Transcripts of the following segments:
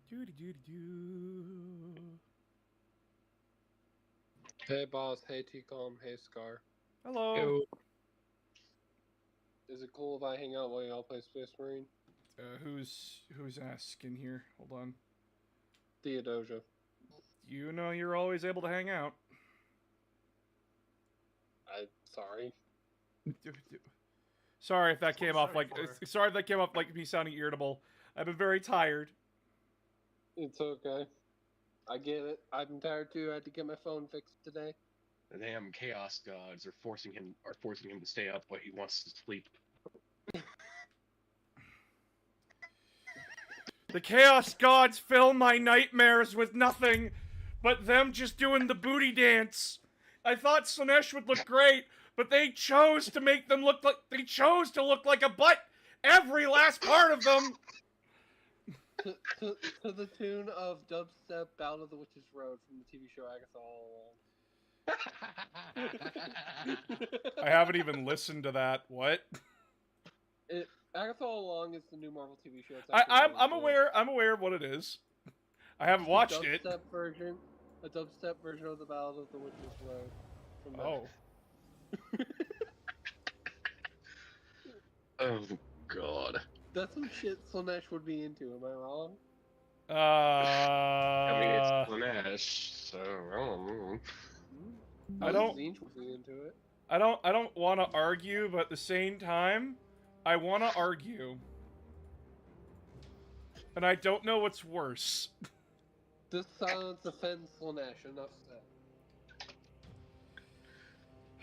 Doo-doo-doo-doo. Hey boss, hey T-Com, hey Scar. Hello. Yo, Is it cool if I hang out while y'all play Space Marine? Who's asking here? Hold on. Theodosia. You know you're always able to hang out. Sorry. Sorry if that came off sorry like. for. Sorry if that came off like me sounding irritable. I've been very tired. It's okay. I get it. I'm tired too. I had to get my phone fixed today. the damn chaos gods are forcing him to stay up while he wants to sleep. The Chaos Gods fill my nightmares with nothing but them just doing the booty dance. I thought Slanesh would look great, but they chose to make them look like a butt. Every last part of them. To the tune of dubstep Battle of the Witches Road from the TV show Agatha All I haven't even listened to that. What? Agatha All Along is the new Marvel TV show. It's I'm really cool. I'm aware of what it is. I haven't watched it. A dubstep version of the Battle of the Witches Road. From that. Oh. Oh god. That's some shit Slanesh would be into, am I wrong? I mean, it's Slanesh, so I don't know. I don't- Zinch would be into it. I don't want to argue, but at the same time, I want to argue. And I don't know what's worse. This silence offends Slanesh, enough said.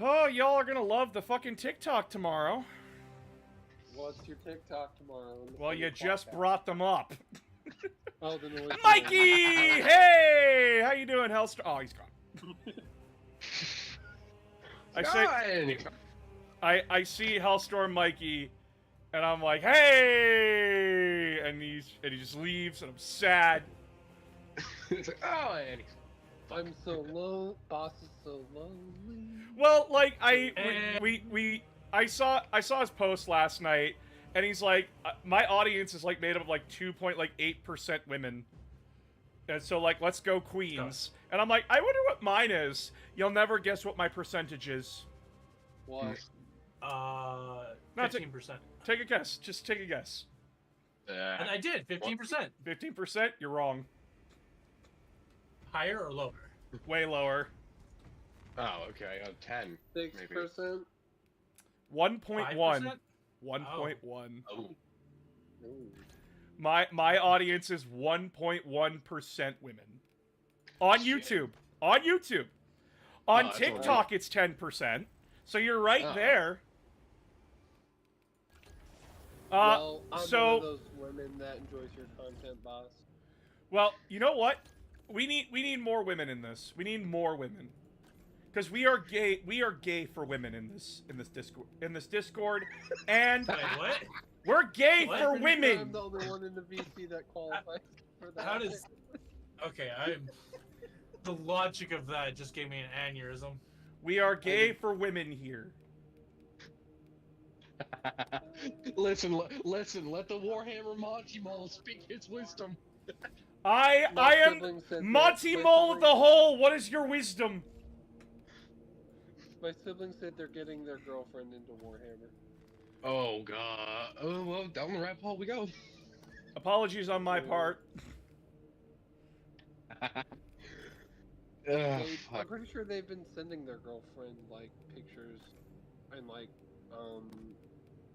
Oh, y'all are gonna love the fucking TikTok tomorrow. What's your TikTok tomorrow? Well, you just brought them up. Oh, the noise. Mikey! Hey! How you doing, Hellstorm? Oh, he's gone. I see Hellstorm Mikey, and I'm like, hey! And he just leaves, and I'm sad. It's like, oh, Annie. I'm so low. Boss is so lonely. Well, like I saw his post last night, and he's like, my audience is like made up of like 2.8% women, and so like let's go Queens. And I'm like, I wonder what mine is. You'll never guess what my percentage is. What? 15%. Take a guess. Just take a guess. And I did 15%. 15%? You're wrong. Higher or lower? Way lower. Oh, okay. 10. 6%. 1.1. 5%? 1.1. Oh. Ooh. My audience is 1.1% women. On Shit. YouTube. On YouTube. On Oh, that's TikTok, it's 10%. So you're right Oh. there. Well, I'm so one of those women that enjoys your content, boss. well, you know what? We need more women in this. We need more women. Because we are gay for women in this Discord. And Wait, what? we're gay What? for I'm pretty sure I'm women. the only one in the VC that qualifies for that. How does... Okay, the logic of that just gave me an aneurysm. We are gay for women here. Listen, let the Warhammer Monty Mall speak his wisdom. I am sibling said Monty that- Mole of the Hole. What is your wisdom? My siblings said they're getting their girlfriend into Warhammer. Oh god. Oh well, down the rabbit hole we go. Apologies on my part. Ugh, I'm fuck. pretty sure they've been sending their girlfriend like pictures and like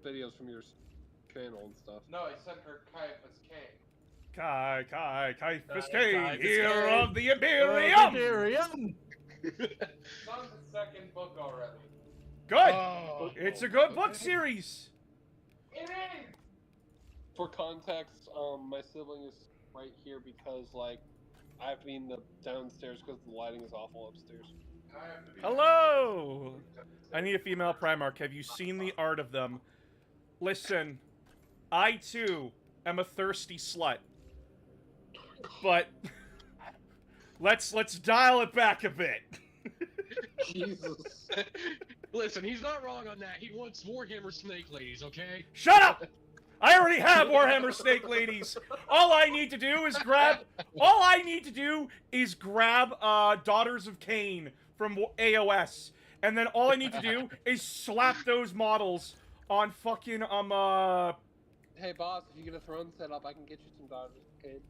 videos from your channel and stuff. No, I sent her Caiaphas K. Kai Kai Fiskay, hero Fiskay. of the Imperium. Imperium! It's on the second book already. Good. Oh, It's a good book series. It is! For context, my sibling is right here because like I have to be in the downstairs because the lighting is awful upstairs. I have to be Hello. I need a female Primarch. Have you seen the art of them? Listen, I too am a thirsty slut. But let's dial it back a bit. Jesus. Listen, he's not wrong on that. He wants Warhammer Snake Ladies, okay? Shut up! I already have Warhammer Snake Ladies. All I need to do is grab. Daughters of Cain from AOS, and then all I need to do is slap those models on fucking Hey boss, if you get a throne set up, I can get you some daughters. Okay.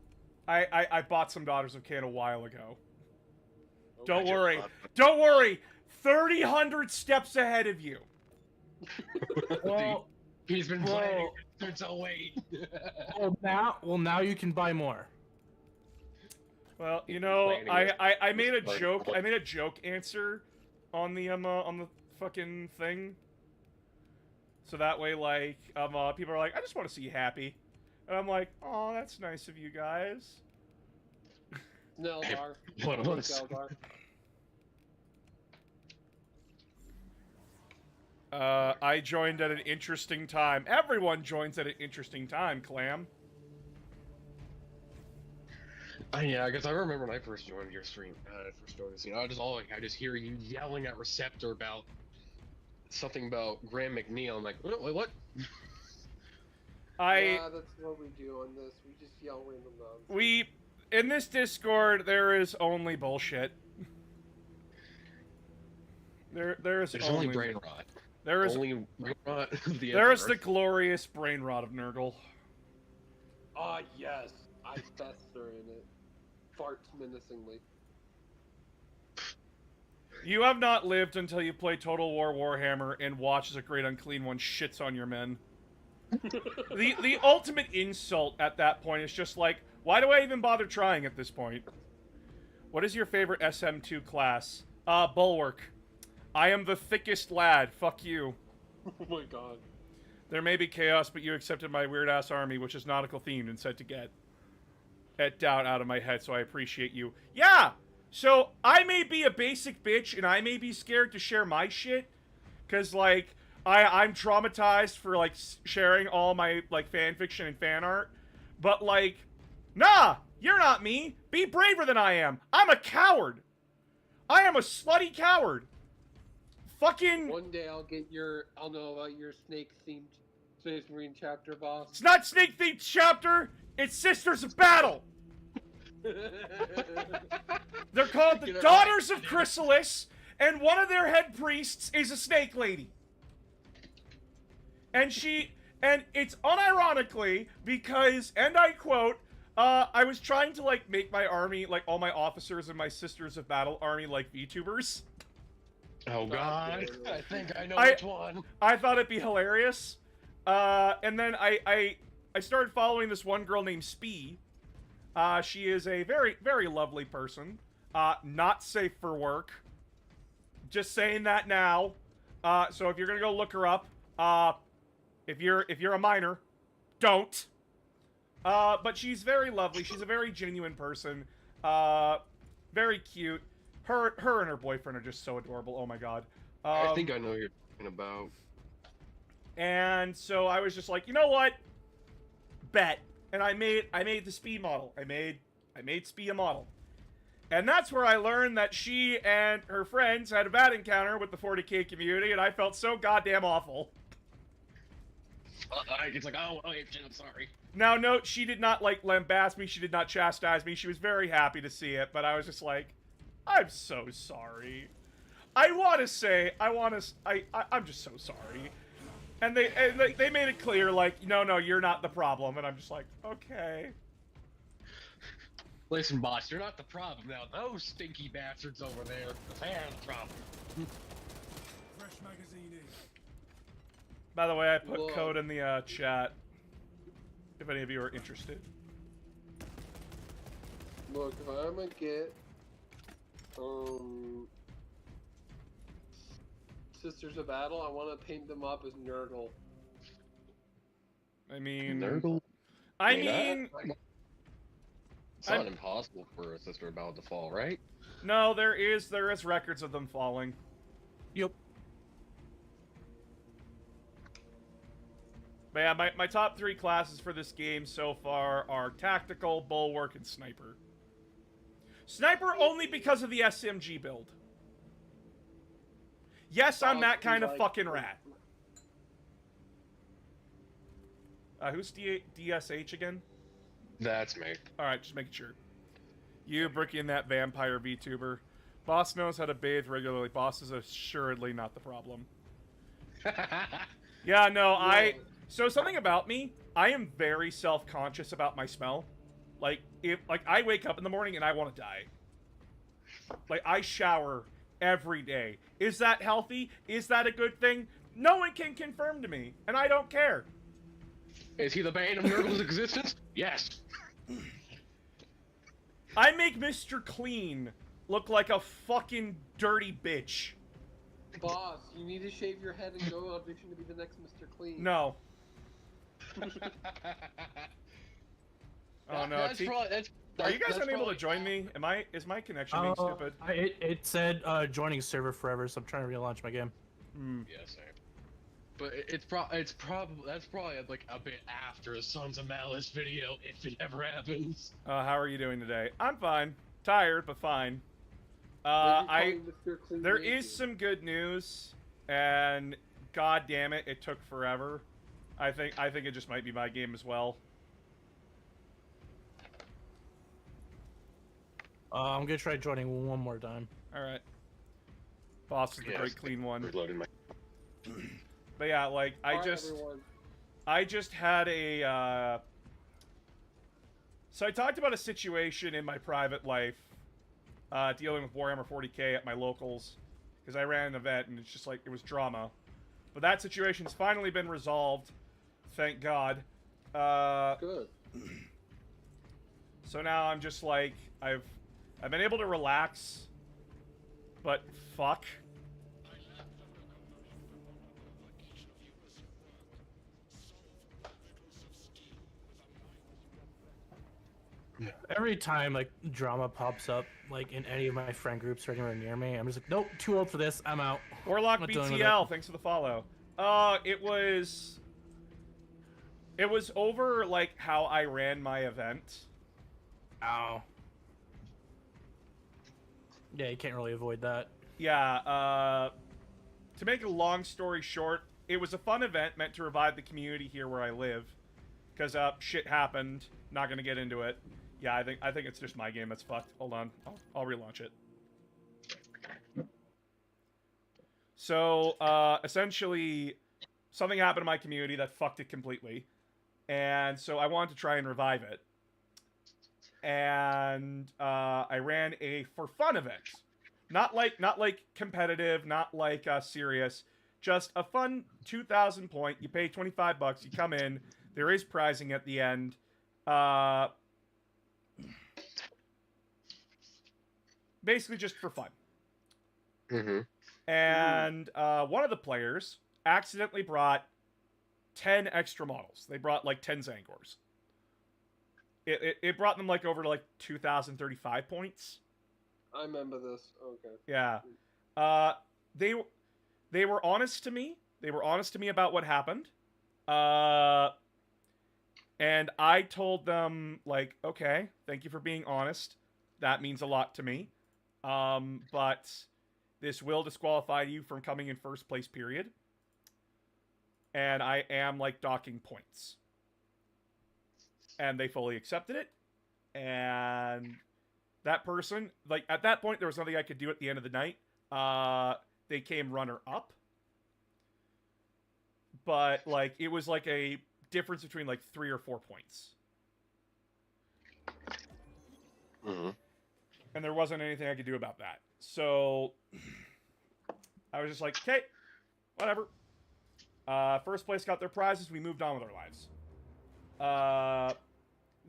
I bought some Daughters of Cain a while ago. Okay. Don't worry. Don't worry. 300 steps ahead of you. Well, He's been playing since 08. now you can buy more. Well, you know, I made a joke. I made a joke answer on the fucking thing. So that way, like, people are like, I just want to see you happy. And I'm like, oh, that's nice of you guys. Neldar. What was? Neldar. I joined at an interesting time. Everyone joins at an interesting time, Clam. Yeah, because I remember when I first joined your stream, first joined the scene, I just hear you yelling at Receptor about something about Graham McNeil. I'm like, wait, what? Yeah, that's what we do on this. We just yell random nonsense. In this Discord, there is only bullshit. There's only brain rot. There is only brain rot. There is the glorious brain rot of Nurgle. Ah, yes. I fester in it. Farts menacingly. You have not lived until you play Total War Warhammer and watch as a Great Unclean One shits on your men. The ultimate insult at that point is just like, why do I even bother trying at this point? What is your favorite SM2 class? Bulwark. I am the thickest lad. Fuck you. Oh my god. There may be chaos, but you accepted my weird-ass army, which is nautical themed and said to get it down out of my head, so I appreciate you. Yeah! So, I may be a basic bitch, and I may be scared to share my shit, because, like, I'm traumatized for, like, sharing all my, like, fan fiction and fan art, but, like, nah! You're not me! Be braver than I am! I'm a coward! I am a slutty coward! Fucking... One day I'll know about your snake-themed Space Marine chapter, boss. It's not snake-themed chapter! It's Sisters of Battle! They're called the Daughters of Chrysalis, and one of their head priests is a snake lady. And it's unironically because, and I quote, I was trying to, like, make my army, like, all my officers and my Sisters of Battle army, like, VTubers. Oh god, I think I know which one. I thought it'd be hilarious. And then I started following this one girl named Spee. She is a very, very lovely person. Not safe for work. Just saying that now. So if you're gonna go look her up, if you're a minor, don't. But she's very lovely. She's a very genuine person. Very cute. Her and her boyfriend are just so adorable. Oh my god. I think I know what you're talking about. And so I was just like, you know what? Bet. And I made the Spee model. I made Spee a model. And that's where I learned that she and her friends had a bad encounter with the 40k community, and I felt so goddamn awful. It's like, oh shit, I'm sorry. Now, note, she did not, like, lambast me. She did not chastise me. She was very happy to see it, but I was just like, I'm so sorry. I'm just so sorry. And they made it clear, like, no, you're not the problem. And I'm just like, okay. Listen, boss, you're not the problem now. Those stinky bastards over there, they're the problem. Fresh magazine in. By the way, I put code in the chat. If any of you are interested. Look, if I'm gonna get Sisters of Battle, I want to paint them up as Nurgle. I mean... Nurgle? I mean... It's not impossible for a Sister of Battle to fall, right? No, there is records of them falling. Yep. But yeah, my top 3 classes for this game so far are Tactical, Bulwark, and Sniper. Sniper only because of the SMG build. Yes, I'm that kind of fucking rat. Who's DSH again? That's me. Alright, just making sure. You, Bricky, and that vampire VTuber. Boss knows how to bathe regularly. Boss is assuredly not the problem. Yeah, no, So something about me, I am very self-conscious about my smell. Like, I wake up in the morning and I want to die. Like, I shower every day. Is that healthy? Is that a good thing? No one can confirm to me, and I don't care. Is he the bane of Nurgle's existence? Yes. I make Mr. Clean look like a fucking dirty bitch. Boss, you need to shave your head and go audition to be the next Mr. Clean. No. Oh no. That's Are you guys unable to join me? Is my connection being stupid? It said joining server forever, so I'm trying to relaunch my game. Yeah, same. But that's probably like a bit after a Sons of Malice video, if it ever happens. How are you doing today? I'm fine. Tired, but fine. There is some good news, and god damn it, it took forever. I think it just might be my game as well. I'm gonna try joining one more time. All right. Boss is the great clean one. Reloading my. But yeah, like I just had a. So I talked about a situation in my private life, dealing with Warhammer 40k at my locals, because I ran an event and it's just like it was drama. But that situation's finally been resolved, thank God. Good. So now I'm just like I've been able to relax, but fuck. Every time like drama pops up, like in any of my friend groups or anywhere near me, I'm just like, nope, too old for this. I'm out. Warlock I'm not dealing with BTL, thanks for the follow. It was over like how I ran my event. Ow. Yeah, you can't really avoid that. Yeah, to make a long story short, it was a fun event meant to revive the community here where I live. Because, shit happened. Not gonna get into it. Yeah, I think it's just my game that's fucked. Hold on. I'll relaunch it. So, essentially, something happened in my community that fucked it completely. And so I wanted to try and revive it. And I ran a for fun event. Not like competitive, not like serious. Just a fun 2,000 point. You pay $25, you come in. There is prizing at the end. Basically just for fun. Mm-hmm. And one of the players accidentally brought 10 extra models. They brought like 10 Zangors. It brought them like over to like 2,035 points. I remember this. Okay. Yeah. They were honest to me. They were honest to me about what happened. And I told them, like, okay, thank you for being honest. That means a lot to me. But this will disqualify you from coming in first place, period. And I am, like, docking points. And they fully accepted it. And that person, like, at that point, there was nothing I could do at the end of the night. They came runner-up. But, like, it was, like, a difference between, like, 3 or 4 points. Mm-hmm. And there wasn't anything I could do about that. So, I was just like, okay, whatever. First place got their prizes. We moved on with our lives.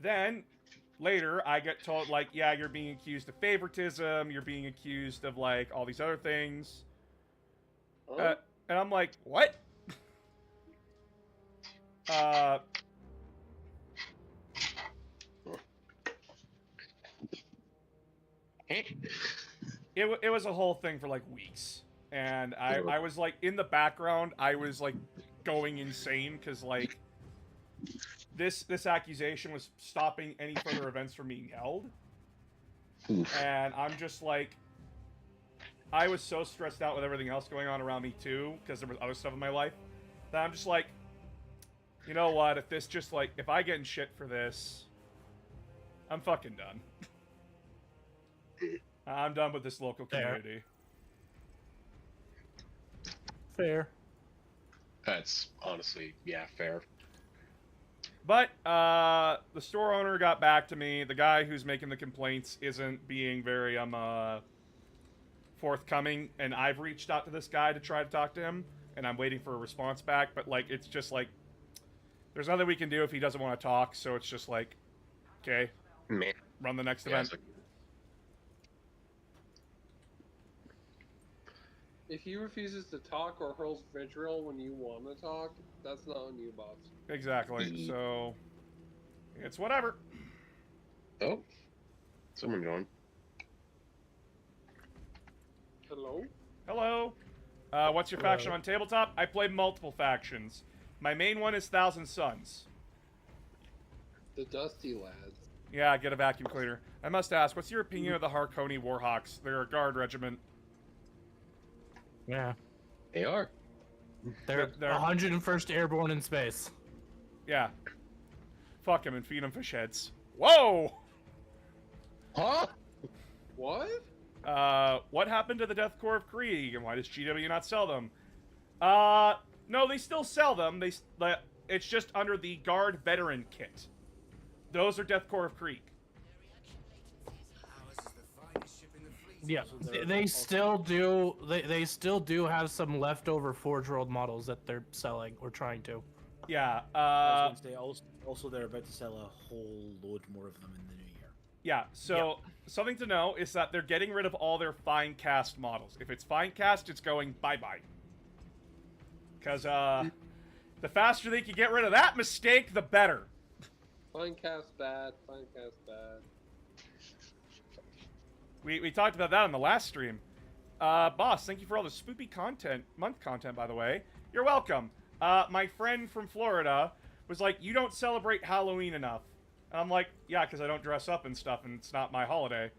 Then, later, I get told, like, yeah, you're being accused of favoritism. You're being accused of, like, all these other things. Huh? And I'm like, what? It was a whole thing for like weeks, and I was like in the background. I was like going insane because like this accusation was stopping any further events from being held, and I'm just like, I was so stressed out with everything else going on around me too because there was other stuff in my life that I'm just like, You know what? If this just like, if I get in shit for this, I'm fucking done. I'm done with this local Fair. community. Fair. That's honestly, yeah, fair. But the store owner got back to me. The guy who's making the complaints isn't being very forthcoming, and I've reached out to this guy to try to talk to him, and I'm waiting for a response back. But like, it's just like, there's nothing we can do if he doesn't want to talk. So it's just like, okay, Man, run the next yeah, event. it's like, If he refuses to talk or hurls vitriol when you want to talk, that's not on you, boss. Exactly. So it's whatever. oh, someone going. Hello? Hello. What's your faction on tabletop? I play multiple factions. My main one is Thousand Suns. The Dusty Lads. Yeah, get a vacuum cleaner. I must ask, what's your opinion of the Harkoni Warhawks? They're a guard regiment. Yeah. They are. They're They're- 101st Airborne in space. Yeah. Fuck them and feed them fish heads. Whoa! Huh? What? What happened to the Death Corps of Krieg, and why does GW not sell them? No, they still sell them. It's just under the Guard Veteran Kit. Those are Death Corps of Krieg. Yeah, So they're they also- still do. They still do have some leftover Forge-World models that they're selling or trying to. Yeah, I was going to say, also they're about to sell a whole load more of them in the new year. yeah, so something to know is that they're getting rid of all their fine cast models. If it's fine cast, it's going bye-bye. Because, the faster they can get rid of that mistake, the better. Fine cast bad, fine cast bad. We talked about that on the last stream. Boss, thank you for all the spoopy month content, by the way. You're welcome. My friend from Florida was like, you don't celebrate Halloween enough. And I'm like, yeah, because I don't dress up and stuff, and it's not my holiday.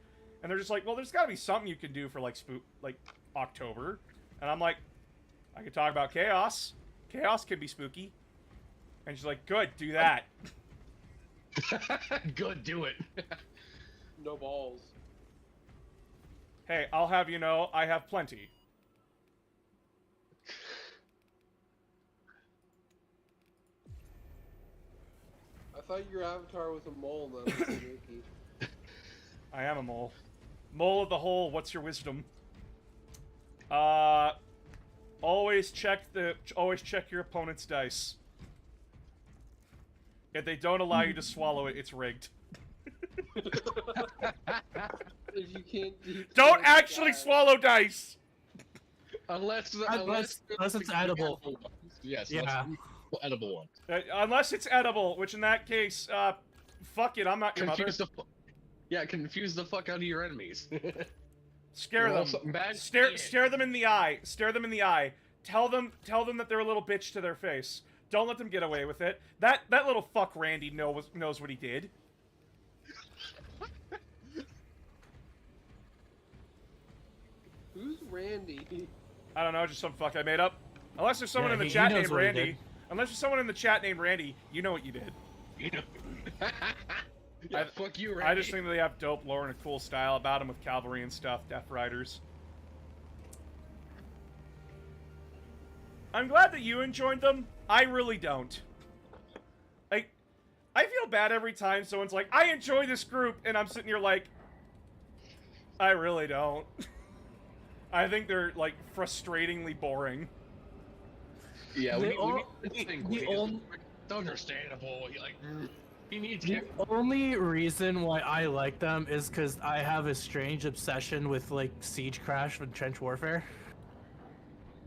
And they're just like, well, there's got to be something you can do for, like, October. And I'm like, I could talk about chaos. Chaos can be spooky. And she's like, good, do that. Good, do it. No balls. Hey, I'll have you know, I have plenty. I thought your avatar was a mole, not a Tanuki. I am a mole. Mole of the hole, what's your wisdom? Always check your opponent's dice. If they don't allow you to swallow it, it's rigged. If you can't Don't actually swallow dice! Unless it's edible. Yes, Yeah. edible one. Unless it's edible, which in that case, fuck it, I'm not your mother. Confuse the fuck out of your enemies. Scare Roll them. something bad? Stare them in the eye. Stare them in the eye. Tell them that they're a little bitch to their face. Don't let them get away with it. That little fuck Randy knows what he did. Who's Randy? I don't know, just some fuck I made up. Unless there's someone Yeah, in the he chat knows named what he Randy. did. Unless there's someone in the chat named Randy, you know what you did. You know. Yeah, fuck you, Randy. I just think they have dope lore and a cool style about them with cavalry and stuff, Death Riders. I'm glad that you enjoyed them. I really don't. I feel bad every time someone's like, I enjoy this group, and I'm sitting here like, I really don't. I think they're, like, frustratingly boring. Yeah, The we o- need to think. the on- It's understandable. He needs The only reason why I like them is because I have a strange obsession with like Siege Crash and Trench Warfare.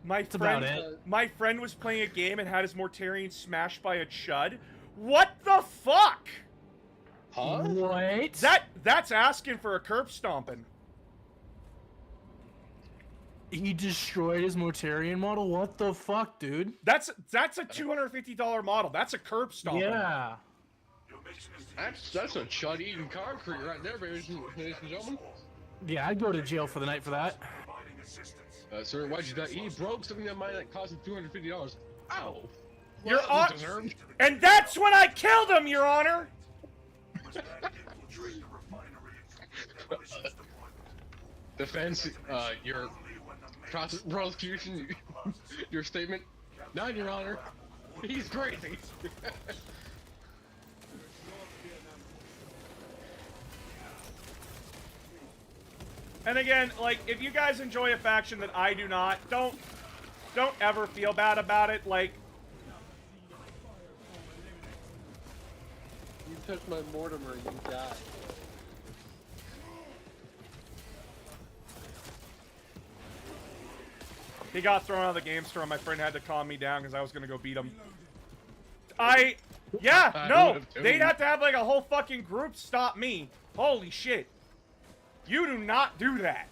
That's about it. My friend was playing a game and had his Mortarion smashed by a Chud. What the fuck? Huh? What? That's asking for a curb stomping. He destroyed his Mortarion model? What the fuck, dude? That's a $250 model. That's a curb stomping. Yeah. That's a chud eating concrete right there, ladies and gentlemen. Yeah, I'd go to jail for the night for that. Sir, why'd you die? He broke something that might like cost him $250. Ow! Your Well, Honor, deserved. and that's when I killed him, Your Honor. Defense, your prosecution, your statement. None, Your Honor. He's crazy. And again, like, if you guys enjoy a faction that I do not, don't ever feel bad about it. Like, You touched my Mortimer, you die. he got thrown out of the game store, and my friend had to calm me down because I was gonna go beat him. Yeah, I no, would've too. they'd have to have like a whole fucking group stop me. Holy shit. You do not do that.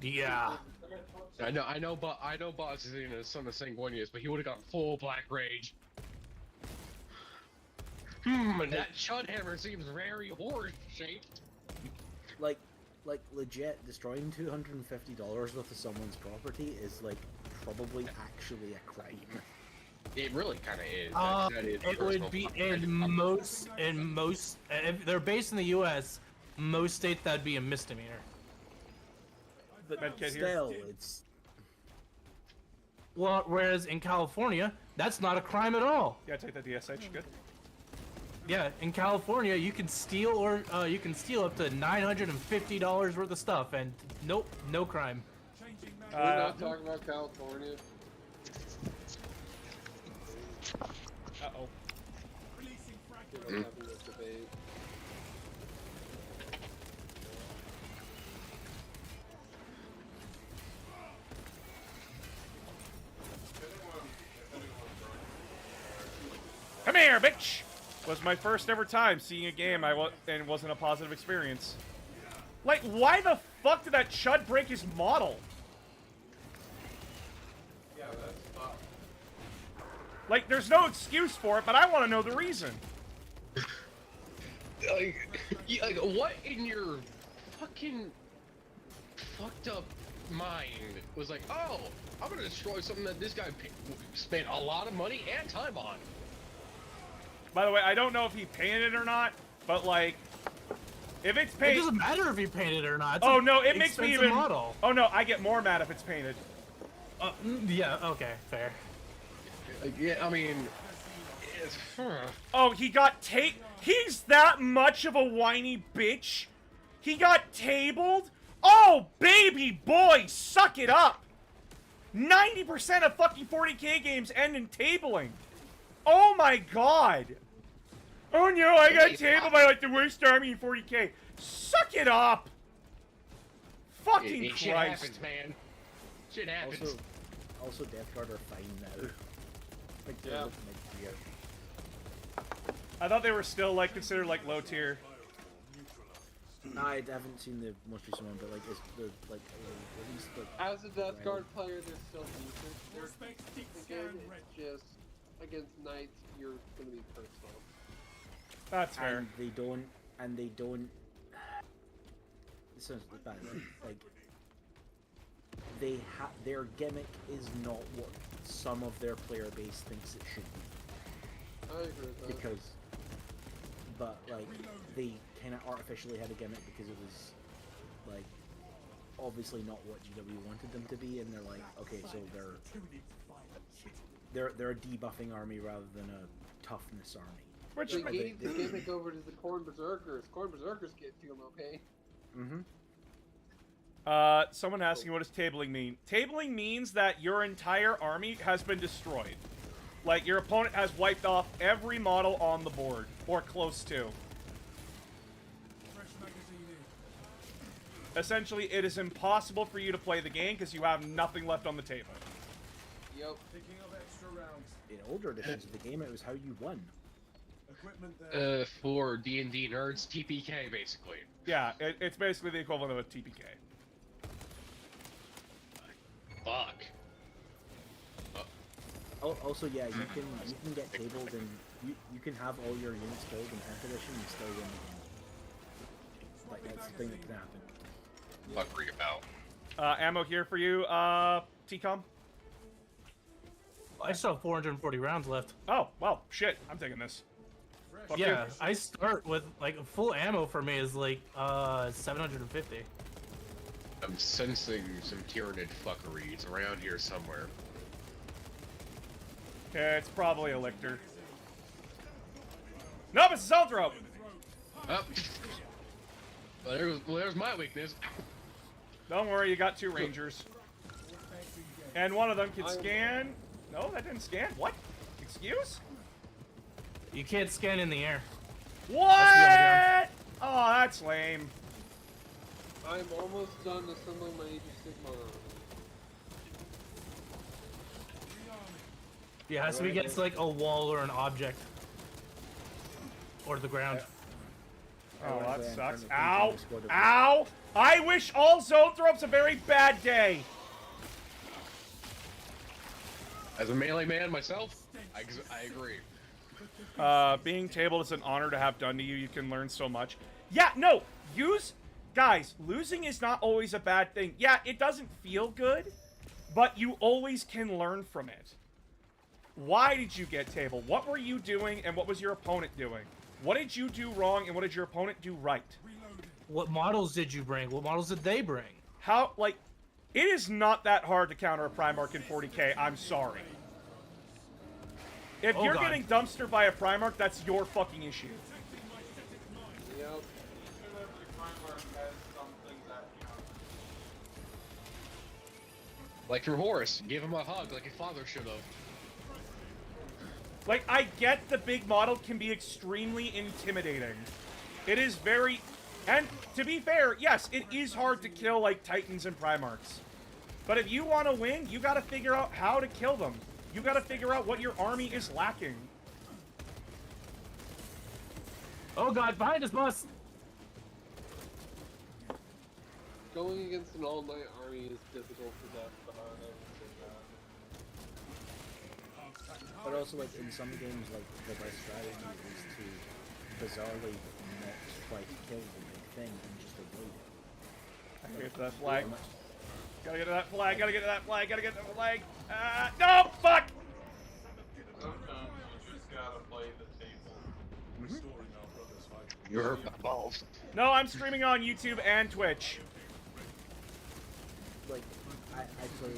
Yeah. I know, Boss is in some of the same one years, but he would have gone full Black Rage. And that Chud Hammer seems very horse-shaped. Like legit, destroying $250 worth of someone's property is like probably actually a crime. It really kind of is. That is It would be in most, if they're based in the U.S., most states that'd be a misdemeanor. But Medkit here. still, it's Well, whereas in California, that's not a crime at all. Yeah, take that DSH. Good. Yeah, in California, you can steal you can steal up to $950 worth of stuff, and nope, no crime. We're not talking about California. Uh-oh. We're not having this debate. Come here, bitch! Was my first ever time seeing a game and it wasn't a positive experience. Like, why the fuck did that chud break his model? Yeah, that's tough. Like, there's no excuse for it, but I want to know the reason. Like, what in your fucking fucked up mind was like, oh, I'm gonna destroy something that this guy spent a lot of money and time on. By the way, I don't know if he painted it or not, but like, if it's It painted, doesn't matter if you paint it or not. It's oh an no, it makes me expensive even. model. Oh no, I get more mad if it's painted. Yeah, okay, fair. Like, yeah, I mean, it's, Oh, he got He's that much of a whiny bitch. He got tabled. Oh, baby boy, suck it up. 90% of fucking 40K games end in tabling. Oh my god. Oh no, I got tabled by like the worst army in 40K. Suck it up. Fucking shit Christ. happens, man. Shit happens. also Death Guard are fine now. Like they're Yeah. looking like weird. I thought they were still like considered like low tier. No, I haven't seen the most recent one, but like it's the like at least the As a Death Guard player, they're still decent. Again, it's just against Knights, you're gonna be personal. That's fair. and they don't. This sounds bad. Like their gimmick is not what some of their player base thinks it should be. I agree with that. Because, but like they kind of artificially had a gimmick because it was like obviously not what GW wanted them to be, and they're like, okay, so they're a debuffing army rather than a toughness army. Which They gave the gimmick over to the Corn Berserkers. Corn Berserkers get feeling okay. someone asking, what does tabling mean? Tabling means that your entire army has been destroyed. Like, your opponent has wiped off every model on the board, or close to. Essentially, it is impossible for you to play the game because you have nothing left on the table. Yep. In older editions of the game, it was how you won. For D&D nerds, TPK, basically. Yeah, it's basically the equivalent of a TPK. Fuck. Also, yeah, you can get tabled and you can have all your units killed in 10th edition and still win the game. Like that's the thing that can happen. Fuckery about. Ammo here for you, TCOM. I still have 440 rounds left. Oh, well, shit. I'm taking this. Fuck Yeah, you. I start with like full ammo for me is like 750. I'm sensing some Tyranid fuckery. It's around here somewhere. Yeah, it's probably a Lictor. Nope, it's a Zelthrope! Oh. Well, there's my weakness. Don't worry, you got 2 Rangers. And one of them can scan... No, that didn't scan. What? Excuse? You can't scan in the air. What? Oh, that's lame. I'm almost done assembling my Age of Sigmar. Yeah, it has to be against like a wall or an object. Or the ground. Oh, that Ironically, I'm sucks. currently Ow! thinking squad of- Ow! I wish all Zoanthropes a very bad day. As a melee man myself, I agree. Being tabled is an honor to have done to you. You can learn so much. Yeah, no! Guys, losing is not always a bad thing. Yeah, it doesn't feel good, but you always can learn from it. Why did you get tabled? What were you doing, and what was your opponent doing? What did you do wrong, and what did your opponent do right? What models did you bring? What models did they bring? How, like, it is not that hard to counter a Primarch in 40k, I'm sorry. If Oh, you're God. getting dumpstered by a Primarch, that's your fucking issue. Yep. Every Primarch has something that, you know. Like your horse, give him a hug like your father should have. Like, I get the big model can be extremely intimidating. It is very... And, to be fair, yes, it is hard to kill, like, Titans and Primarchs. But if you want to win, you gotta figure out how to kill them. You gotta figure out what your army is lacking. Oh god, behind us, boss! Going against an all-night army is difficult for death, but I would say that. But also, like, in some games, like, the best strategy is to bizarrely not try to kill the big thing and just avoid it. I gotta get to that flag. How much- Gotta get to that flag, gotta get to that flag, gotta get to that flag. No, fuck! Sometimes you just gotta play the table. You're balls. No, I'm streaming on YouTube and Twitch. Like, I play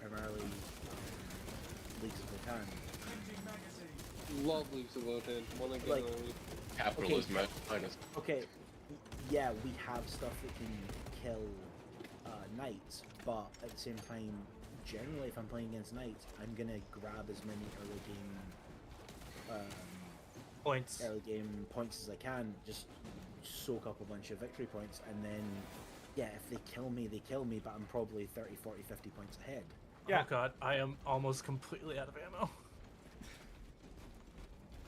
primarily Leagues of Votan. Love Leagues of Votan. One again, Like- only. Capitalism at finest. Okay, yeah, we have stuff that can kill knights, but at the same time, generally, if I'm playing against knights, I'm gonna grab as many Points. early game points as I can, just soak up a bunch of victory points, and then, yeah, if they kill me, they kill me, but I'm probably 30, 40, 50 points ahead. Yeah. Oh god, I am almost completely out of ammo.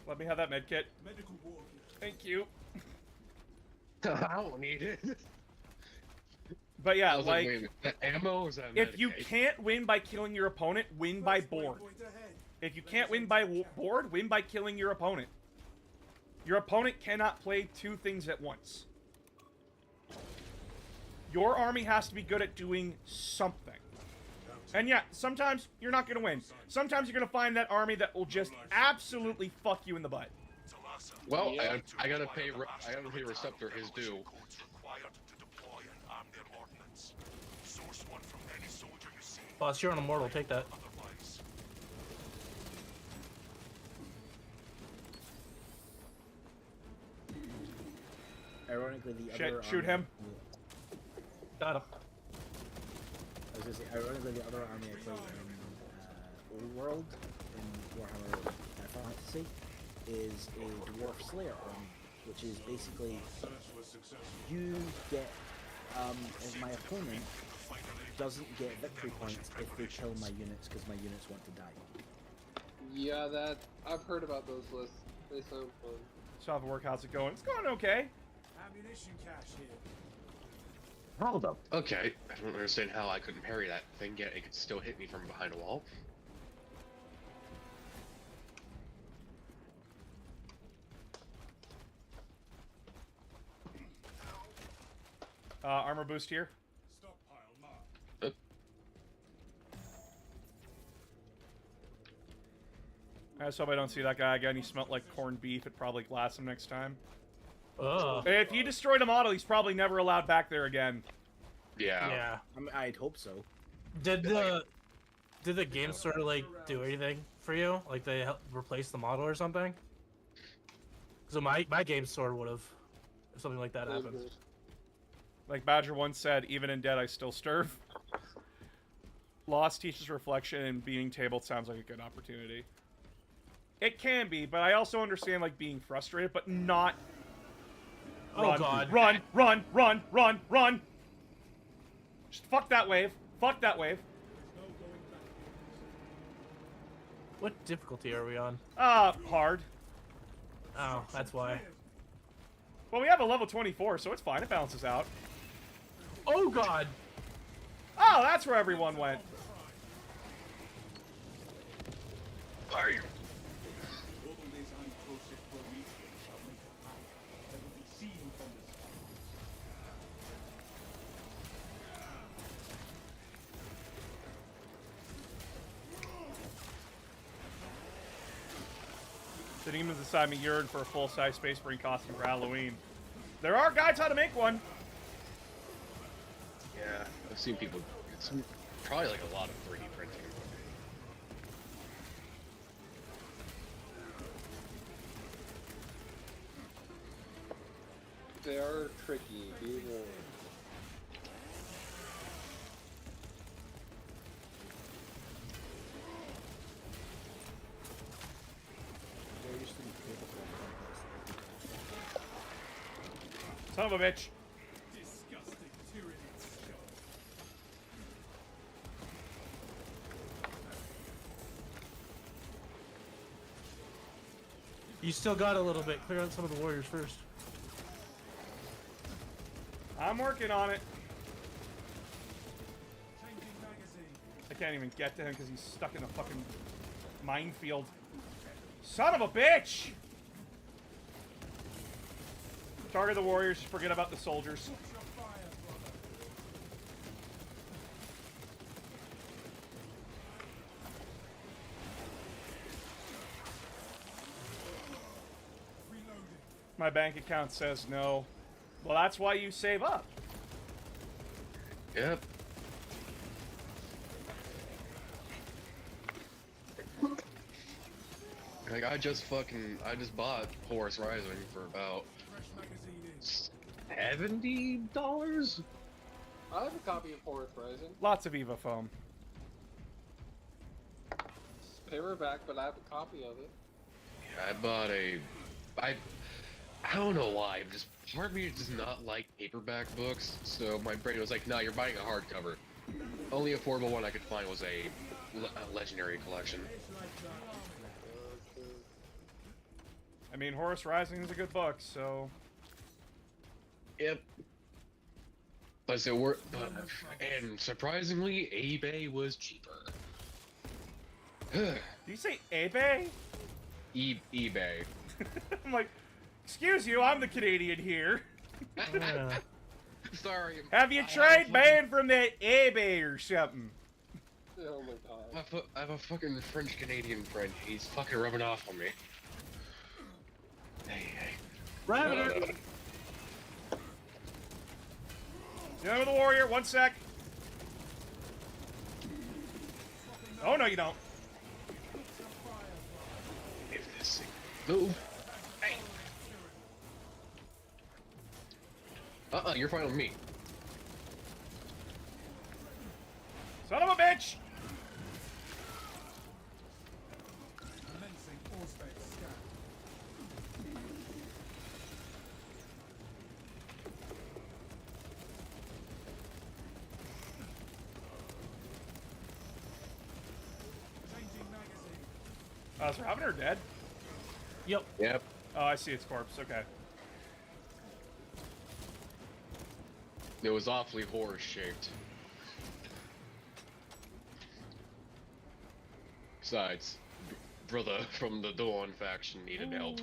Let me have that med kit. Thank you. I don't need it. But yeah, I was like, wait a minute, that ammo or is that if you medication? can't win by killing your opponent, win by board. If you can't win by board, win by killing your opponent. Your opponent cannot play 2 things at once. Your army has to be good at doing something. And yeah, sometimes you're not going to win. Sometimes you're going to find that army that will just absolutely fuck you in the butt. Well, Yeah. I gotta pay Receptor his due. Boss, you're on Immortal, take that. Ironically, the Shit, other shoot army, him. Got him. I was gonna say, ironically, the other army I play in Old World, in Warhammer Fantasy, is a Dwarf Slayer army, which is basically, you get, if my opponent doesn't get victory points if they kill my units, because my units want to die. Yeah, that I've heard about those lists. They sound fun. Shop work, how's it going? It's going okay. Ammunition cache here. Hold up. Okay, I don't understand how I couldn't parry that thing, yet it could still hit me from behind a wall. Armor boost here. Stockpile marked. I just hope I don't see that guy again. He smelled like corned beef. It probably glass him next time. Ugh. If you destroyed a model, he's probably never allowed back there again. Yeah. Yeah. I mean, I'd hope so. Did the game sort of like do anything for you? Like they replace the model or something? So my game store would have, if something like that happened. Like Badger once said, even in dead, I still stir. Lost teaches reflection, and being tabled sounds like a good opportunity. It can be, but I also understand like being frustrated, but not. Oh Run, god. run, run, run, run, run! Just fuck that wave. Fuck that wave. What difficulty are we on? Hard. Oh, that's why. Well, we have a level 24, so it's fine. It balances out. Oh god! Oh, that's where everyone went. The demons inside me yearn for a full-size Space Marine costume for Halloween. There are guides how to make one. Yeah, I've seen people. It's probably like a lot of 3D printing. They are tricky. Be warned. There used to be people playing Son of a bitch. Disgusting tyranids show. You still got a little bit. Clear out some of the warriors first. I'm working on it. Changing magazine. I can't even get to him because he's stuck in a fucking minefield. Son of a bitch! Target the warriors, forget about the soldiers. Watch your fire, brother. Reloading. My bank account says no. Well, that's why you save up. Yep. Like I just bought Horus Rising for about Fresh magazine in. $70. I have a copy of Horus Rising. Lots of Eva foam. It's paperback, but I have a copy of it. I bought I don't know why, just part of me does not like paperback books, so my brain was like, nah, you're buying a hardcover. Only affordable one I could find was a legendary collection. I mean, Horus Rising is a good book, so... Yep. But and surprisingly, eBay was cheaper. Did you say eBay? eBay. I'm like, excuse you, I'm the Canadian here. Yeah. Sorry. Have you tried buying from that eBay or something? Oh my god. I have a fucking French Canadian friend. He's fucking rubbing off on me. Hey. Rabbit! Dealing with the warrior, 1 sec. Oh, no, you don't. If this thing move. Hey. You're fine with me. Son of a bitch! Commencing Auspex scan. Changing magazine. Is Ravener dead? Yep. Yep. Oh, I see its corpse. Okay. It was awfully horror-shaped. Besides, brother from the Dawn faction needed help.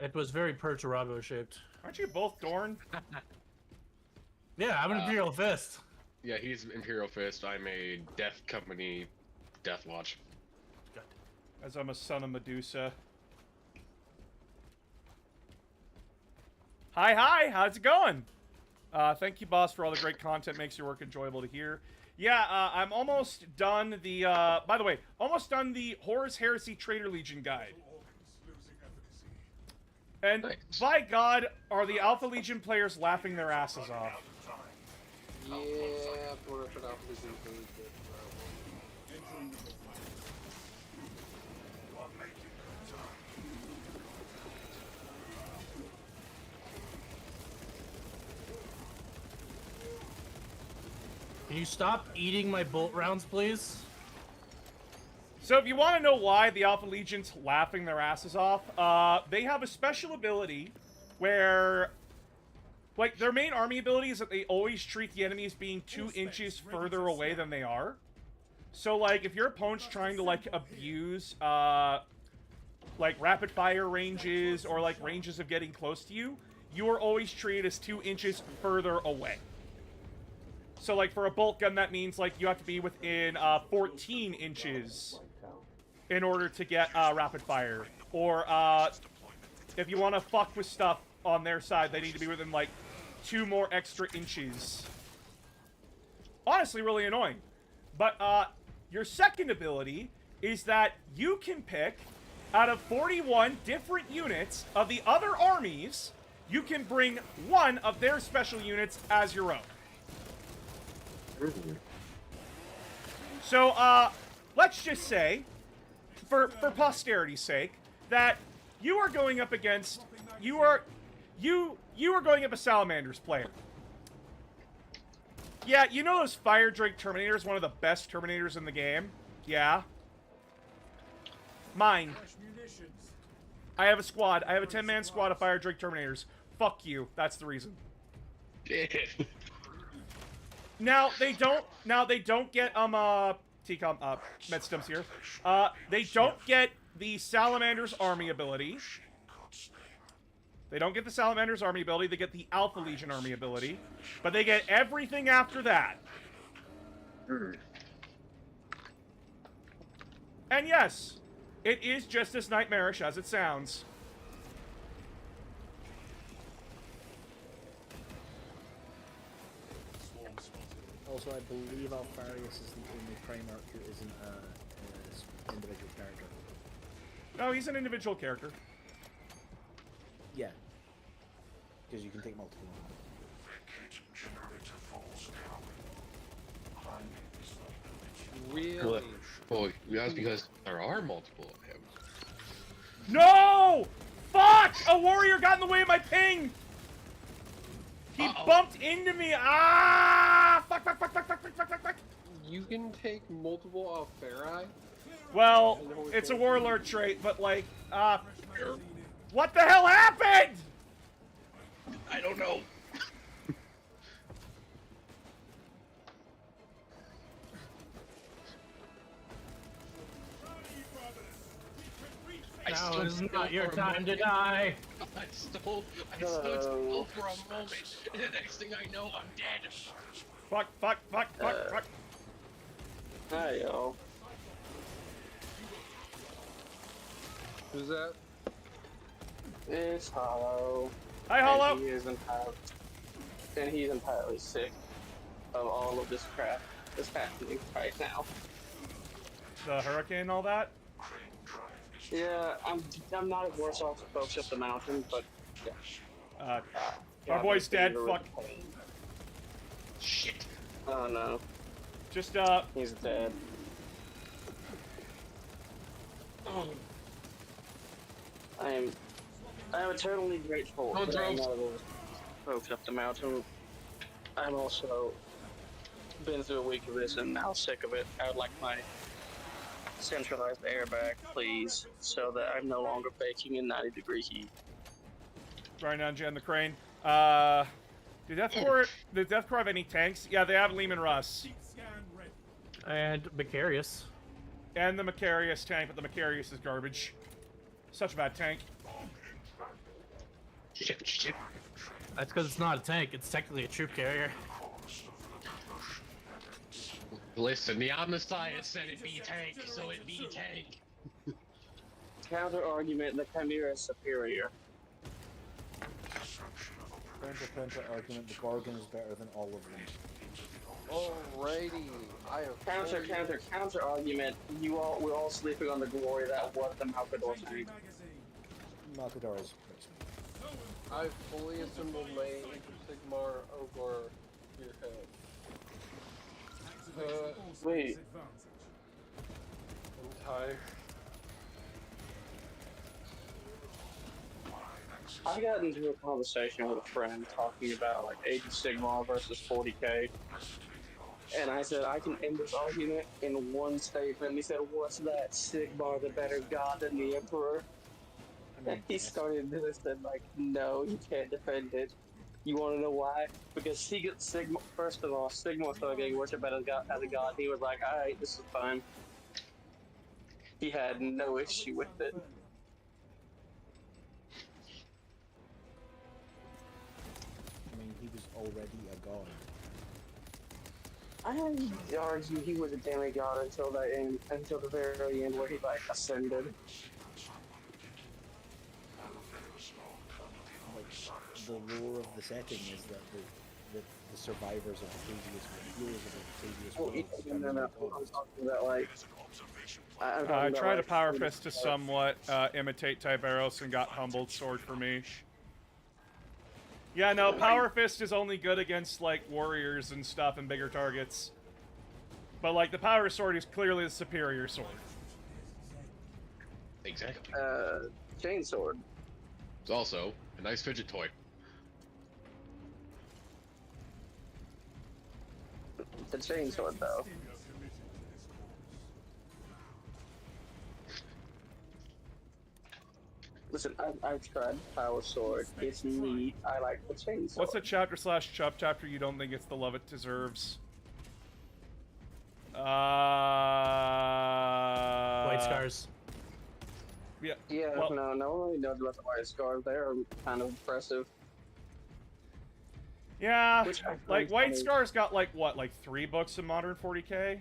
It was very Perturago shaped. Aren't you both Dorn? Yeah, I'm an Imperial Fist. Yeah, he's Imperial Fist. I'm a Death Company Death Watch. As I'm a son of Medusa. Hi, how's it going? Thank you, boss, for all the great content. Makes your work enjoyable to hear. Yeah, I'm almost done the, by the way, almost done the Horus Heresy Traitor Legion guide. And Nice. by God, are the Alpha Legion players laughing their asses off? Yeah, we're up and up with the really good. Can you stop eating my bolt rounds, please? So if you want to know why the Alpha Legion's laughing their asses off, they have a special ability where, like, their main army ability is that they always treat the enemy as being 2 inches further away than they are. So, like, if your opponent's trying to, like, abuse, like, rapid-fire ranges or, like, ranges of getting close to you, you are always treated as 2 inches further away. So, like, for a bolt gun, that means, like, you have to be within 14 inches in order to get rapid fire. Or, if you want to fuck with stuff on their side, they need to be within, like, 2 more extra inches. Honestly, really annoying. But, your second ability is that you can pick, out of 41 different units of the other armies, you can bring 1 of their special units as your own. So, let's just say, for posterity's sake, that you are going up against, you are going up a Salamanders player. Yeah, you know those Fire Drake Terminators, one of the best Terminators in the game? Yeah. Mine. Fresh munitions. I have a squad. I have a 10-man squad of Fire Drake Terminators. Fuck you. That's the reason. Now they don't get TCOM Medstum's here. They don't get the Salamander's army ability. They don't get the Salamander's army ability, they get the Alpha Legion army ability. But they get everything after that. And yes, it is just as nightmarish as it sounds. Also, I believe Alfarius is the only Primarch who isn't an individual character. No, he's an individual character. Yeah. Because you can take multiple. Really? Well, that's because there are multiple of him. No! Fuck! A warrior got in the way of my ping! He bumped into me! Ah! Fuck, fuck, fuck, fuck, fuck, fuck, fuck, fuck, fuck! You can take multiple Alfari? Well, it's a warlord trait, but like, what the hell happened? I don't know. Now is not your time to die. I stole for a moment, and the next thing I know, I'm dead. Fuck, fuck, fuck, fuck, fuck. Hi, y'all. Who's that? It's Hollow. Hi, Hollow. And he's entirely sick of all of this crap that's happening right now. The hurricane and all that? Yeah, I'm not as worse off the folks up the mountain, but yeah. Our boy's dead. Really Fuck. pain. Shit. Oh no, Just, he's dead. I am eternally grateful Don't that I'm throw. not those folks up the mountain. I'm also been through a week of this and now sick of it. I would like my centralized air back, please, so that I'm no longer baking in 90-degree heat. right now, Jen the Crane. Do Death Corps have any tanks? Yeah, they have Lehman Russ. Scan ready. And Macarius. And the Macarius tank, but the Macarius is garbage. Such a bad tank. Shit. That's because it's not a tank. It's technically a troop carrier. Listen, the Omnissiah said it be tank, so it be tank. counter argument, the Chimera is superior. Counter argument, the Gorgon is better than all of them. Alrighty, I have Counter argument. We're all sleeping on the glory that was the Malcador tank. Malcador is I fully assembled my Inter Sigmar over your head. Wait. I'm tired. I got into a conversation with a friend talking about like 80 Sigma versus 40k, and I said I can end this argument in one statement. And he said, "What's that? Sigma the better god than the Emperor?" And he started this and like, "No, you can't defend it. You want to know why? Because Sigma. First of all, Sigma started getting worshipped as a god. He was like, all right, this is fine. He had no issue with it." I mean, he was already a god. I argue he was a demigod until the very end, where he like ascended. Like, the lore of the setting is that the survivors of the previous heroes of the previous world No. I'm talking about like. I tried a Power Fist to somewhat imitate Tiberos and got humbled sword for me. Yeah, no, Power Fist is only good against, like, warriors and stuff and bigger targets. But, like, the Power Sword is clearly the superior sword. Exactly. Chainsword. It's also a nice fidget toy. The chainsword, though. Listen, I've tried Power Sword. It's neat. I like the chainsword. What's a chapter/chapter you don't think it's the love it deserves? White Scars. Yeah. Yeah, well, no one really knows about the White Scars. They're kind of impressive. Yeah, Which I find like, White funny. Scar's got, like, what, like 3 books in Modern 40k?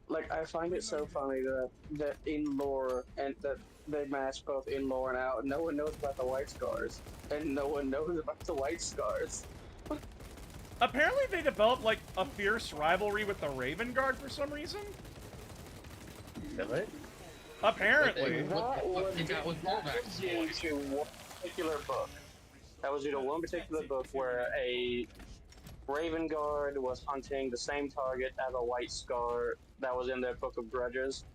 Like, I find it so funny that in lore, and that they match both in lore and out. No one knows about the White Scars, and no one knows about the White Scars. Apparently they developed, like, a fierce rivalry with the Raven Guard for some reason? Really? Apparently. That was you got with Volvax due boys. to one particular book. That was due to one particular book where a Raven Guard was hunting the same target as a White Scar that was in their Book of Grudges.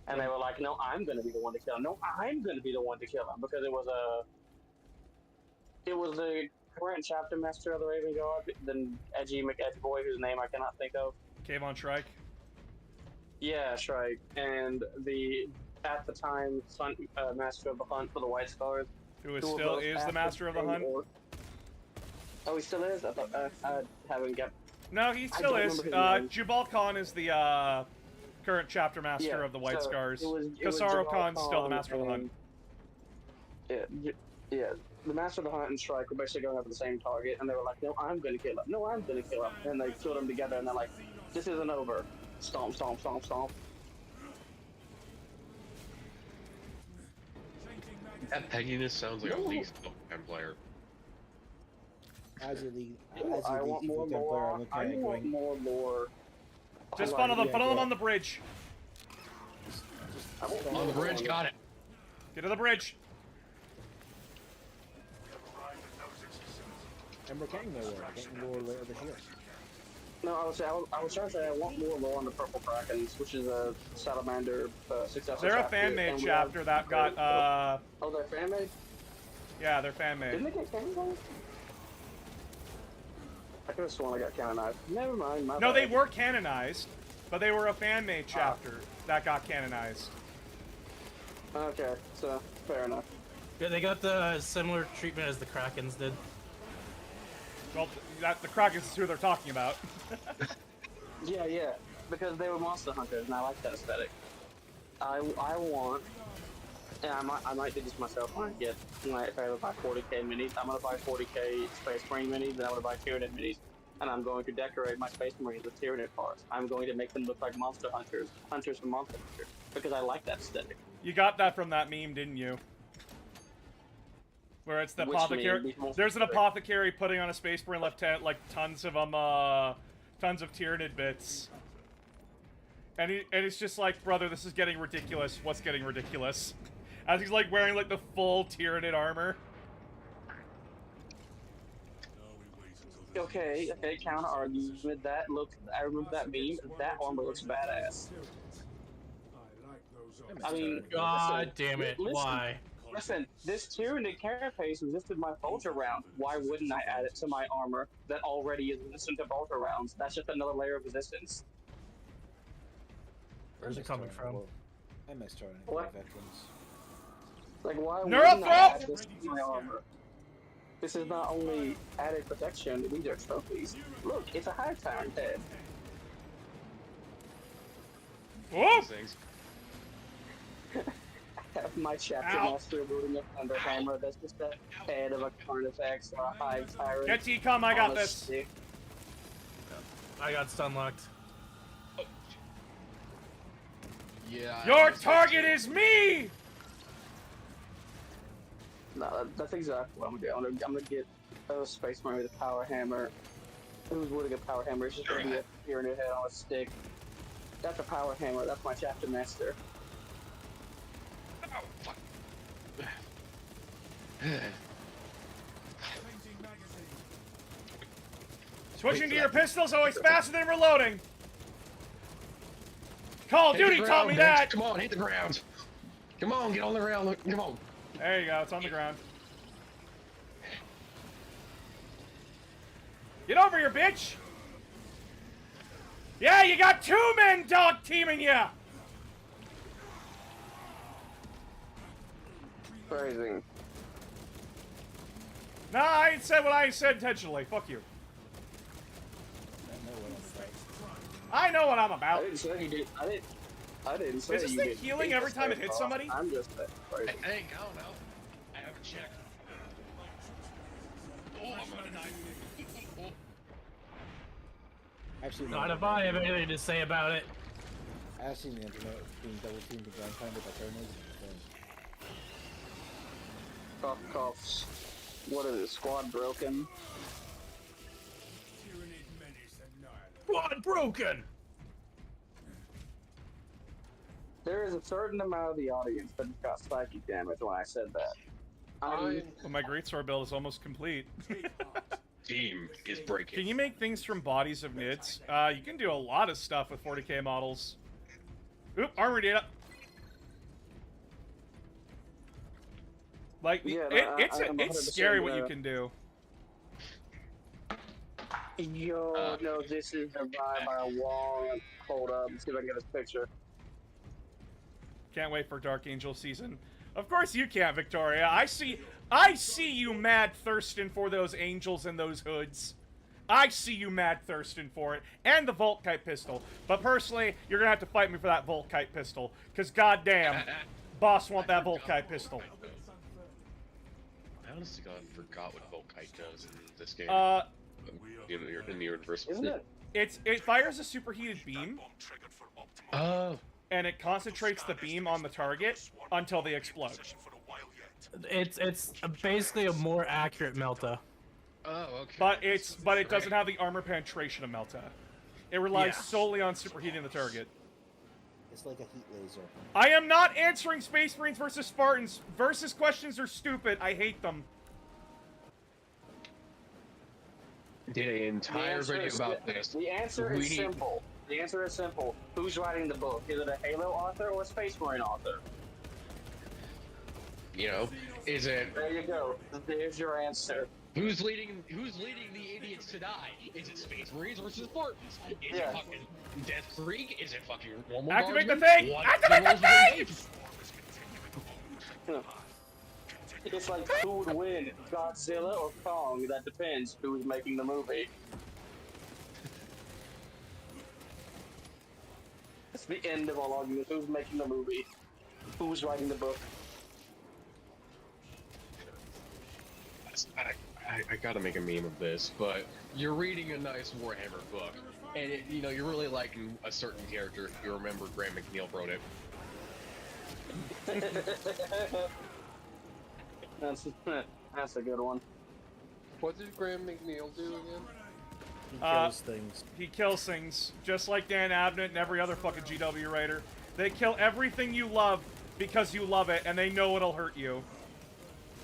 And they were like, no, I'm going to be the one to kill him. No, I'm going to be the one to kill him. Because it was the current chapter master of the Raven Guard, the edgy McEdge boy whose name I cannot think of. Kayvon Shrike. Yeah, Shrike. And at the time, master of the hunt for the White Scars. Who Who still both is the active master of the in hunt? Oh, he still is? I thought I haven't got. No, he still don't is. remember his name. Jubal Khan is the current chapter master Yeah, of the White so Scars. it was Kasaro Jabal Khan's still the Khan master of the hunt. Yeah. The master of the hunt and Shrike were basically going after the same target, and they were like, "No, I'm going to kill him. No, I'm going to kill him." And they killed him together, and they're like, "This isn't over." Stomp, stomp, stomp, stomp. That pegginess sounds like a League player. As a league, I want more player, lore. I'm looking I at it want going, more lore. Just I funnel want- them on the bridge. I want On more the bridge, lore. got it. Get to the bridge. and we're getting nowhere. We're getting lore later this year. No, I was trying to say I want more lore on the Purple Krakens, which is a Salamander successor. They're a chapter, fan-made and we chapter have- that got, Oh, they're fan made? yeah, they're fan-made. Didn't they get canonized? I could have sworn I got canonized. Never mind. My No, bad. they were canonized, but they were a fan-made chapter that got canonized. Okay, so fair enough. Yeah, they got the similar treatment as the Krakens did. Well, the Krakens is who they're talking about. Yeah, because they were monster hunters, and I like that aesthetic. I want, and I might do this myself when I get, if I ever buy 40k minis, I'm gonna buy 40k Space Marine minis, then I'm gonna buy Tyranid minis, and I'm going to decorate my Space Marines with Tyranid parts. I'm going to make them look like monster hunters from Monster Hunter. because I like that aesthetic. You got that from that meme, didn't you? Where it's the Which apothecary. meme? There's an apothecary putting on a Space Marine lieutenant like tons of Tyranid bits. And it's just like, brother, this is getting ridiculous. What's getting ridiculous? As he's like wearing like the full Tyranid armor. Okay, counter argument that I remember that meme. That armor looks badass. I mean, God listen, damn it! listen, Why? Listen, this Tyranid carapace resisted my bolter round. Why wouldn't I add it to my armor that already is resistant to bolter rounds? That's just another layer of resistance. Where's it coming from? I miss Tyranid What? veterans. Like, why Neural wouldn't I add throw! this to my armor? This is not only added protection, these are trophies. Look, it's a high Tyrant head. Whoa! Things. My chapter Ow. master wielding a thunderhammer. That's just the head of a Carnifex or a high Tyrant. Get T-com, I got on a this. stick. I got stun locked. Yeah. I Your guess target that's is me! No, that's exactly what I'm gonna do. I'm gonna get a Space Marine with a power hammer. Who's wielding a power hammer? It's just gonna be a Tyranid head on a stick. That's a power hammer. That's my chapter master. Oh, fuck. Changing magazine. Switching to your pistol's always faster than reloading. Call of Hit the Duty taught ground, me bitch. that. Come on, hit the ground. Come on, get on the ground. Look, come on. There you go. It's on the ground. Get over here, bitch. Yeah, you got 2 men dog teaming ya. Phrasing. Nah, I ain't said what I said intentionally. Fuck you. I know what I'm I about. didn't say you did. I didn't say Is this you thing did. healing every time it hits somebody? I'm just saying. Phrasing. Hey, I don't know. I haven't checked. Oh, I'm gonna die. Oh. I've seen Not the if I have anything to say about it. I've seen the internet being double teamed and ground pounded by Tyranid. Cough, coughs. What is it? Squad broken. Tyranid menace annihilated. Blood broken. There is a certain amount of the audience that got psychic damage when I said that. I Well, my greatsword build is almost complete. team is breaking. Can you make things from bodies of nids? You can do a lot of stuff with 40k models. Oop, armor data. Like, Yeah, it's I'm it's 100% scary what you can do. Yo, no, this is the vibe I want. Hold up, let's see if I can get this picture. Can't wait for Dark Angel season. Of course you can't, Victoria. I see you mad thirsting for those angels and those hoods. I see you mad thirsting for it. And the Volkite pistol. But personally, you're gonna have to fight me for that Volkite pistol. Cause goddamn, boss want that Volkite pistol. I honestly God forgot what Volkite does in this game. In the universe. Isn't it? It fires a superheated beam, Oh. and it concentrates the beam on the target until they explode. It's basically a more accurate Melta. Oh, okay. But it doesn't have the armor penetration of Melta. It relies Yeah. solely on superheating the target. It's like a heat laser. I am not answering Space Marines versus Spartans. Versus questions are stupid. I hate them. Did an entire video about this. The answer We is need- simple. The answer is simple. Who's writing the book? Is it a Halo author or a Space Marine author? You know, is it There you go. There's your answer. who's leading the idiots to die? Is it Space Marines versus Spartans? Is Yeah. it fucking Death Creek? Is it fucking normal Activate the guardsmen? thing! What Activate the rules do they thing! use? It's like who would win, Godzilla or Kong? That depends. Who's making the movie? It's the end of all arguments. Who's making the movie? Who's writing the book? I gotta make a meme of this, but you're reading a nice Warhammer book, and you're really liking a certain character. You remember Graham McNeil wrote it. that's that's a good one. What did Graham McNeil do again? He kills things. He kills things, just like Dan Abnett and every other fucking GW writer. They kill everything you love because you love it, and they know it'll hurt you.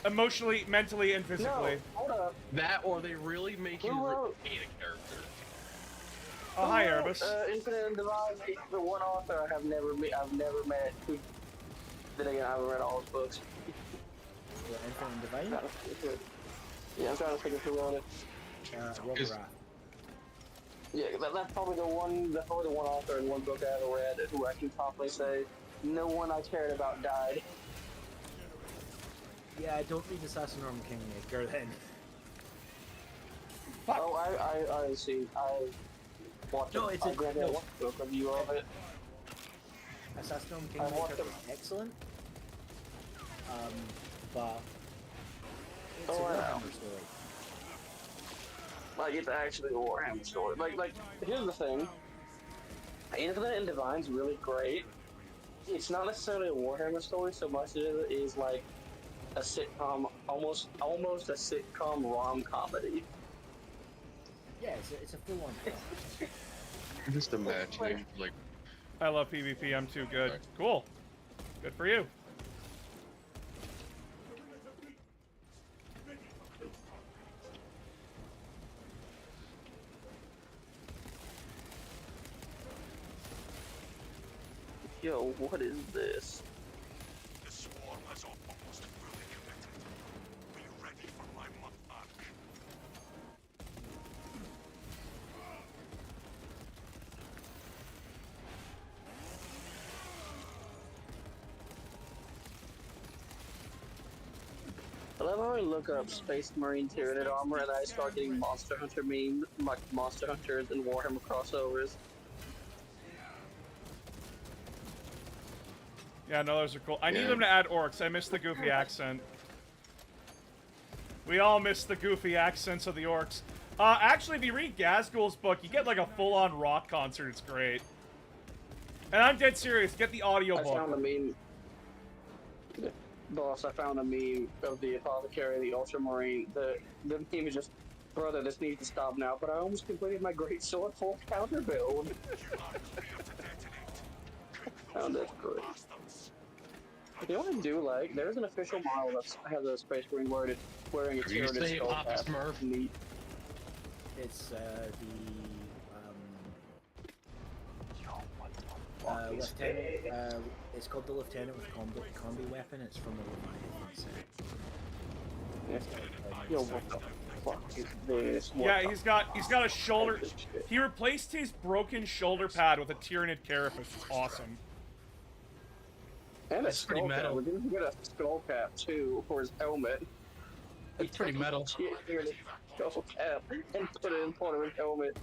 Emotionally, mentally, and physically. No, hold up. That, or they really make you Who wrote- hate a character. Oh, hi, Erebus. Infinite and Divine. The one author I've never met. Who? Then again, I haven't read all his books. Yeah, Infinite and Divine. Yeah, I'm trying to figure who wrote it. Robert Rath. Yeah, that's probably the one author in one book I ever read who I can confidently say no one I cared about died. Yeah, I don't read Assassin's Kingmaker then. Fuck. Oh, I see. I watched No, it. it's I a- read no. that book review of it. Assassin's watched Kingmaker it. is excellent. But it's Oh, a I know. Warhammer story. Like, it's actually a Warhammer story. Like, here's the thing. Infinite and Divine's really great. It's not necessarily a Warhammer story so much as it is like a sitcom, almost a sitcom rom-comedy. Yeah, it's a full-on plot. I'm just imagining, like, I love PvP. I'm too good. Cool. Good for you. Yo, what is this? The swarm has almost fully committed. Be ready for my mark. I love how I look up Space Marine Tyranid armor and I start getting Monster Hunter memes, like Monster Hunters and Warhammer crossovers. Yeah, no, those are cool. I need Yeah. them to add orcs. I miss the goofy accent. We all miss the goofy accents of the orcs. Actually, if you read Gazgul's book, you get like a full-on rock concert. It's great. And I'm dead serious. Get the audio I found a book. meme. Boss, I found a meme of the Apothecary and the Ultramarine. The meme is just, brother, this needs to stop now, but I almost completed my Great Sword full counter build. Found it great. You know what I do like? There's an official model that has a Space Marine wearing a you Tyranid say skull Pop cap. Smurf? Neat. It's lieutenant. It's called the Lieutenant with combi weapon. It's from the Leviathan set. Yo, what the fuck is this? What Yeah, the he's got a shoulder. fuck is this shit? He replaced his broken shoulder pad with a Tyranid carapace. It's awesome. And a That's pretty skull cap. metal. We're gonna get a skull cap too for his helmet. That's pretty metal. Shit, here, the skull cap and put it in front of his helmet.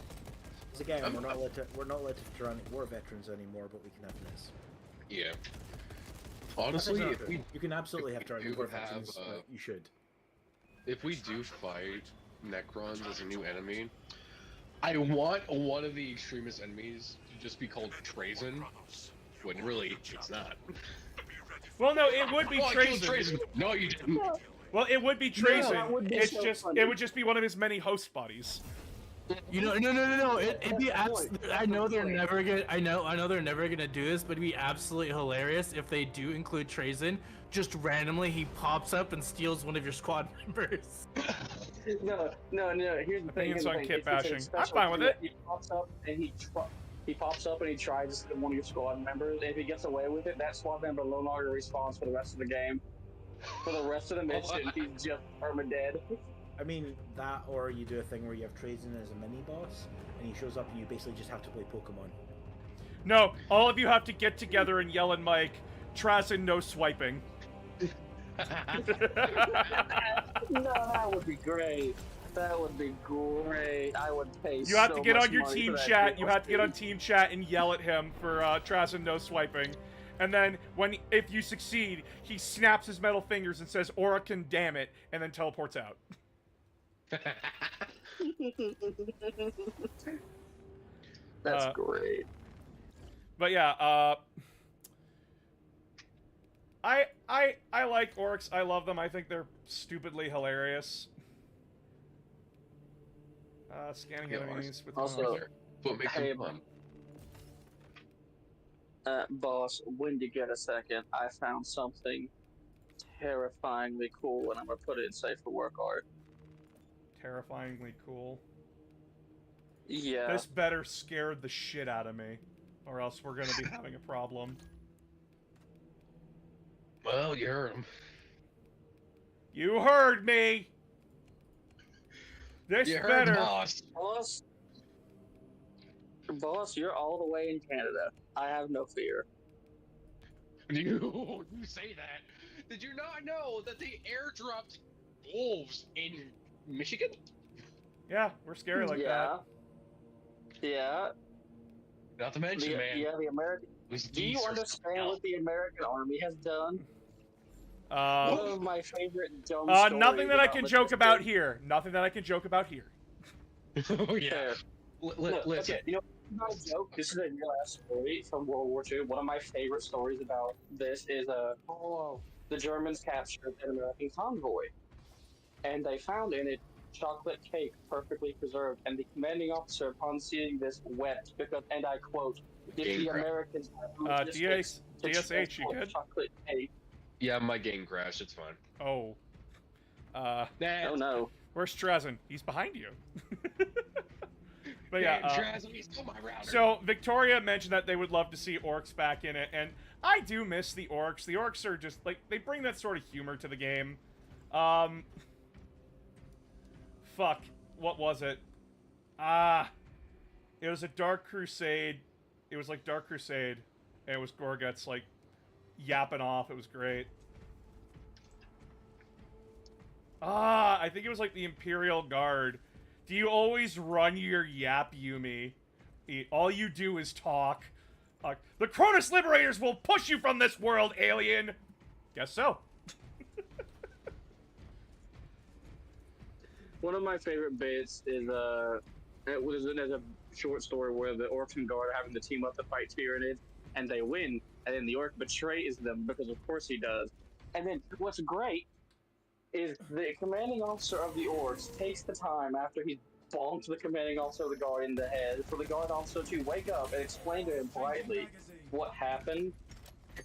Because again, we're not allowed to run war veterans anymore, but we can have this. Yeah. Honestly, That's if not we true. You can absolutely have if we Tyranid war would have, veterans. You should. if we do fight Necrons as a new enemy, I want one of the extremist enemies to just be called Trazen, when really it's not. Well, no, it would be Oh, I killed Trazen. No, you didn't. Well, it would be that Trazen. would be It's so just funny. it would just be one of his many host bodies. You know, no. It'd be That's the abs- point. I know That's the they're point. never gonna. I know they're never gonna do this, but it'd be absolutely hilarious if they do include Trazen. Just randomly, he pops up and steals one of your squad members. No. Here's the thing. Opinions here's the on thing. kit It's a bashing. I'm special fine with thing it. that He pops up and he tries one of your squad members. And if he gets away with it, that squad member no longer respawns for the rest of the game. For the rest of the mission, he's just perma-dead. I mean, that or you do a thing where you have Trazen as a mini boss, and he shows up and you basically just have to play Pokemon. No, all of you have to get together and yell at Mike, Trazen, no swiping. No, that would be great. That would be great. I would pay You have so to get much on your money team for that chat. You have to get on DLC. team chat and yell at him for Trazen no swiping. And then if you succeed, he snaps his metal fingers and says, "Oracan, damn it," and then teleports out. That's great. But yeah, I like orcs. I love them. I think they're stupidly hilarious. Scanning Yeah, enemies with Also, But make hey, them fun. boss, when you get a second, I found something terrifyingly cool, and I'm gonna put it in safe for work art. terrifyingly cool. Yeah. This better scare the shit out of me, or else we're gonna be having a problem. Well, you heard him. You heard me. This You heard the better. boss. Boss, you're all the way in Canada. I have no fear. You say that. Did you not know that they airdropped wolves in Michigan? Yeah, we're scary like that. Yeah. Not to mention, man. Yeah, the American. Do you understand what the American Army has done? One of my favorite dumb stories. Nothing that I can joke about military- here. Nothing that I can joke about here. Oh yeah. Look, Listen. okay, you know, not a joke. This is a real ass story from World War II. One of my favorite stories about this is the Germans captured an American convoy, and they found in it chocolate cake perfectly preserved. And the commanding officer, upon seeing this, wept because, and I quote, "If the Americans have logistics to DSH, you transport good? chocolate cake." Yeah, my game crashed. It's fine. Oh. Oh no. Where's Strazen? He's behind you. But yeah, so Victoria mentioned that they would love to see orcs back in it, and I do miss the orcs. The orcs are just, like, they bring that sort of humor to the game. Fuck. What was it? It was a Dark Crusade. It was like Dark Crusade, and it was Gorguts, like, yapping off. It was great. I think it was like the Imperial Guard. Do you always run your yap, Yumi? All you do is talk. The Cronus Liberators will push you from this world, alien! Guess so. One of my favorite bits is there's a short story where the orcs and guard are having to team up to fight Tyranids, and they win, and then the orc betrays them because of course he does. And then what's great is the commanding officer of the orcs takes the time after he's bonked the commanding officer of the guard in the head for the guard officer to wake up and explain to him politely what happened,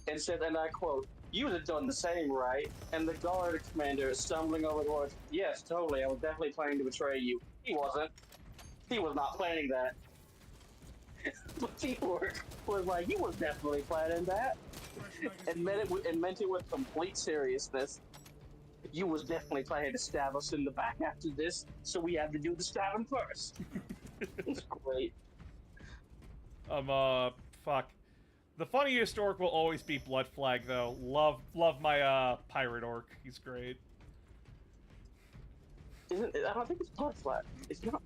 and said, and I quote, "You would have done the same, right?" And the guard commander is stumbling over the words, "Yes, totally, I was definitely planning to betray you." He wasn't. He was not planning that. But the orc was like, "He was definitely planning that," and meant it with complete seriousness. "You was definitely planning to stab us in the back after this, so we had to do the stabbing first." It's great. Fuck. The funniest orc will always be Blood Flag, though. Love my, pirate orc. He's great. I don't think it's Blood Flag.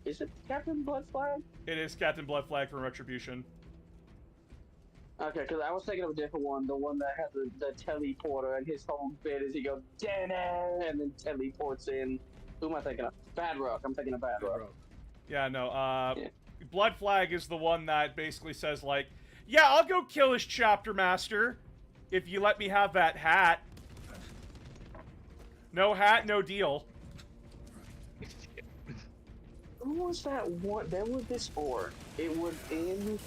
Is it Captain Blood Flag? It is Captain Blood Flag from Retribution. Okay, because I was thinking of a different one, the one that has the teleporter, and his whole bit is he goes, "Damn it," and then teleports in. Who am I thinking of? Bad Rock. I'm thinking of Bad Rock. Yeah, no, Blood Flag is the one that basically says, like, "Yeah, I'll go kill his chapter master if you let me have that hat." No hat, no deal. Who was that one? There was this orc. It was in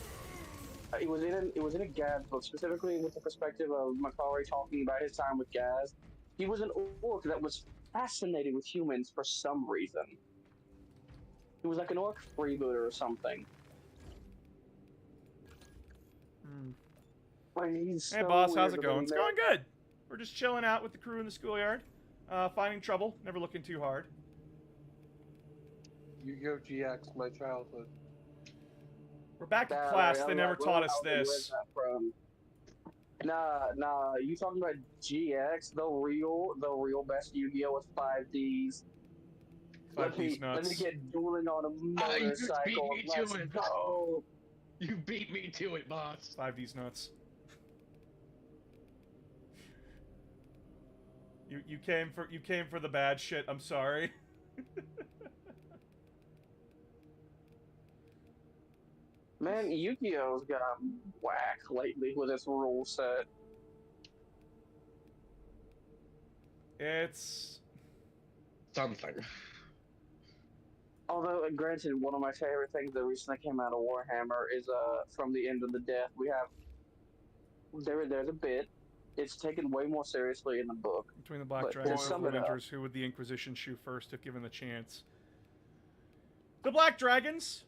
a Gaz book, specifically with the perspective of Makari talking about his time with Gaz. He was an orc that was fascinated with humans for some reason. He was like an orc freebooter or something. Like, Hey, boss, how's it going? It's going good. We're just chilling out with the crew in the schoolyard. Finding trouble, never looking too hard. Yu-Gi-Oh! GX, my childhood. We're back to class, they never taught us this. Nah, you talking about GX, the real best Yu-Gi-Oh! With 5Ds. Let me get dueling on a motorcycle. Let's go! You beat me to it, boss. 5D's nuts. You came for the bad shit, I'm sorry. Man, Yu-Gi-Oh's got whack lately with its rule set. It's something. Although, granted, one of my favorite things that recently came out of Warhammer is from the End of the Death. We have there's a bit. It's taken way more seriously in the book. between the Black But to Dragons and sum it up- Lormentors, who would the Inquisition shoot first if given the chance? The Black Dragons.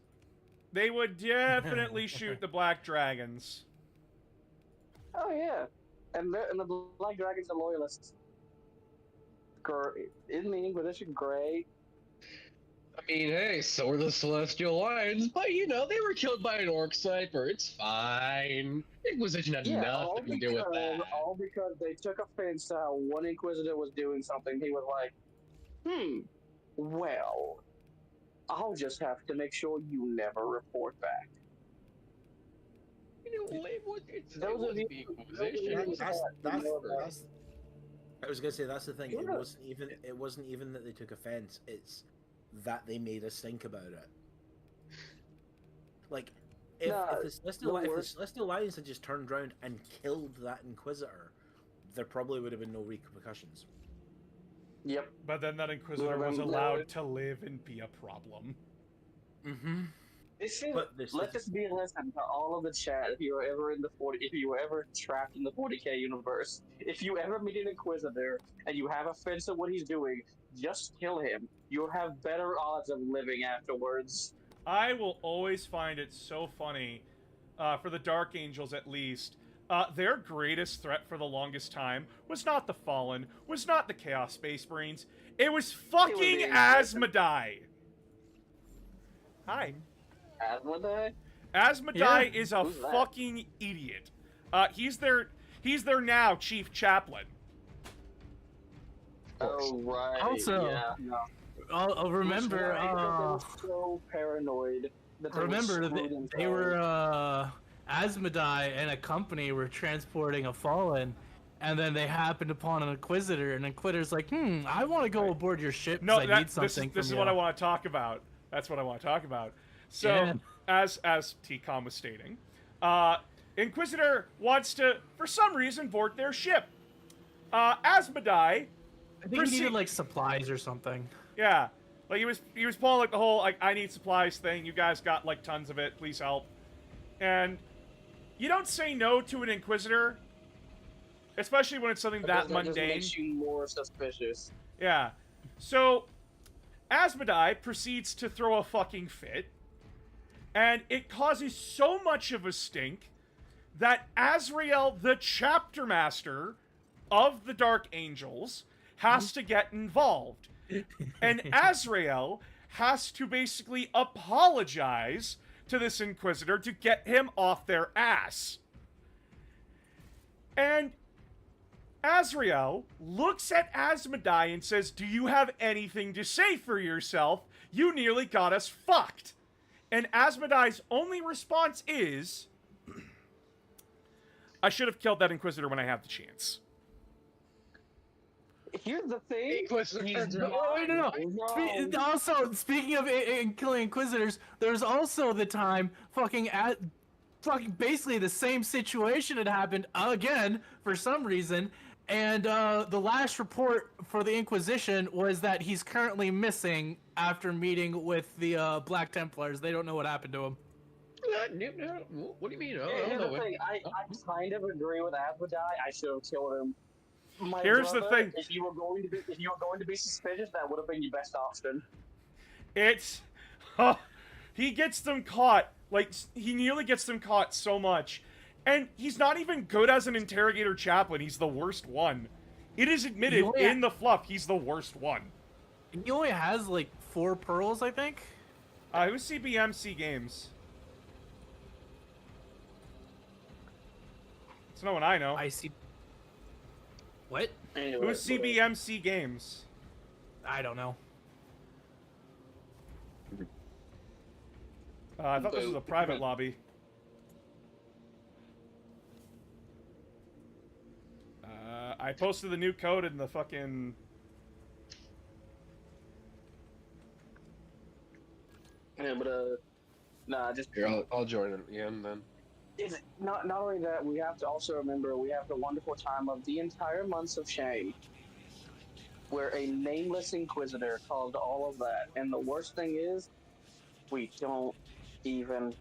They would definitely shoot the Black Dragons. Oh yeah, and the Black Dragons are loyalists. Isn't the Inquisition gray? I mean, hey, so are the Celestial Lions, but you know, they were killed by an orc sniper. It's fine. Inquisition had nothing to do with that. All because they took offense to how one Inquisitor was doing something. He was like, well, I'll just have to make sure you never report back. You know, it's Those was of you- the Inquisition. those of you- That's I was gonna say that's the thing. Yeah. It wasn't even that they took offense. It's that they made us think about it. Like, if the Celestial Lions had just turned around and killed that Inquisitor, there probably would have been no repercussions. Yep. But then that Inquisitor was allowed to live and be a problem. Mm-hmm. Let this be a lesson to all of the chat. If you were ever if you were ever trapped in the 40k universe, if you ever meet an Inquisitor and you have offense at what he's doing, just kill him. You'll have better odds of living afterwards. I will always find it so funny, for the Dark Angels at least. Their greatest threat for the longest time was not the Fallen, was not the Chaos Space Marines. It was fucking Asmodai. Hi. Asmodai? Asmodai is a Who's that? fucking idiot. He's their now chief chaplain. Oh right. Also, yeah, no. I'll remember. They were so paranoid. That Remember, they were Asmodai and a company were transporting a Fallen, and then they happened upon an Inquisitor, and Inquisitor's like, I want to go aboard your ship No, because I need something this is from what I you." want to talk about. That's what I want to talk about. So, Yeah. as TCOM was stating, Inquisitor wants to, for some reason, board their ship. Asmodai, I think he needed like supplies or something. yeah, like he was pulling like the whole like I need supplies thing. You guys got like tons of it. Please help. And you don't say no to an Inquisitor, especially when it's something that mundane. Just makes you more suspicious. Yeah. So, Asmodai proceeds to throw a fucking fit, and it causes so much of a stink that Azrael, the chapter master of the Dark Angels, has to get involved. And Azrael has to basically apologize to this Inquisitor to get him off their ass. And Azrael looks at Asmodai and says, "Do you have anything to say for yourself? You nearly got us fucked." And Asmodai's only response is, "I should have killed that Inquisitor when I had the chance." Here's the thing. Inquisitors. No. Also, speaking of killing Inquisitors, there's also the time fucking basically the same situation had happened again for some reason, and the last report for the Inquisition was that he's currently missing after meeting with the Black Templars. They don't know what happened to him. What do you mean? Here's the thing. I kind of agree with Asmodai. I should have killed him. Here's the thing. If you were going to be suspicious, that would have been your best option. It's he gets them caught. Like, he nearly gets them caught so much. And he's not even good as an interrogator chaplain. He's the worst one. It is admitted in the fluff he's the worst one. He only has like 4 pearls, I think. Who's CBMC Games? It's no one I know. I see. What? Anyway, Who's CBMC Games? I don't know. I thought this was a private lobby. I posted the new code in the fucking... Yeah, but nah, just Here, I'll join it again then. It's not only that, we have to also remember we have the wonderful time of the entire months of shame. We're a nameless Inquisitor called all of that, and the worst thing is, we don't even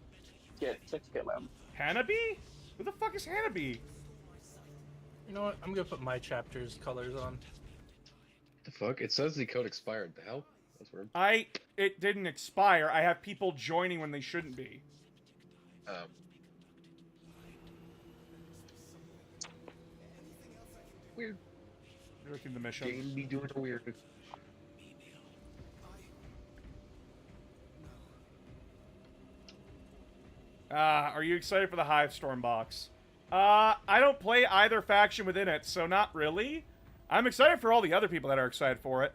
get to kill him. Hanabi? Who the fuck is Hanabi? You know what? I'm gonna put my chapter's colors on. The fuck? It says the code expired. The hell? That's weird. It didn't expire. I have people joining when they shouldn't be. Weird. Working the mission. Game be doing weird. Are you excited for the Hivestorm box? I don't play either faction within it, so not really. I'm excited for all the other people that are excited for it.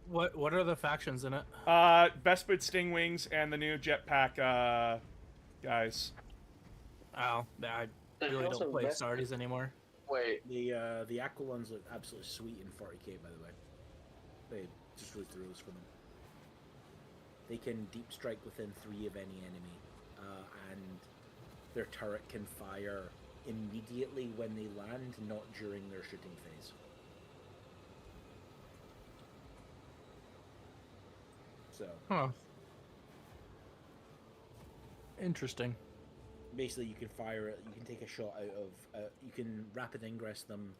What are the factions in it? Bespid Stingwings and the new Jetpack, guys. Oh, I really don't play Astartes anymore. Wait. The Aqua ones look absolutely sweet in 40k, by the way. They just wrote the rules for them. They can deep strike within 3 of any enemy, and their turret can fire immediately when they land, not during their shooting phase. So. Huh. Interesting. Basically, you can fire it. You can take a shot out of. You can rapid ingress them,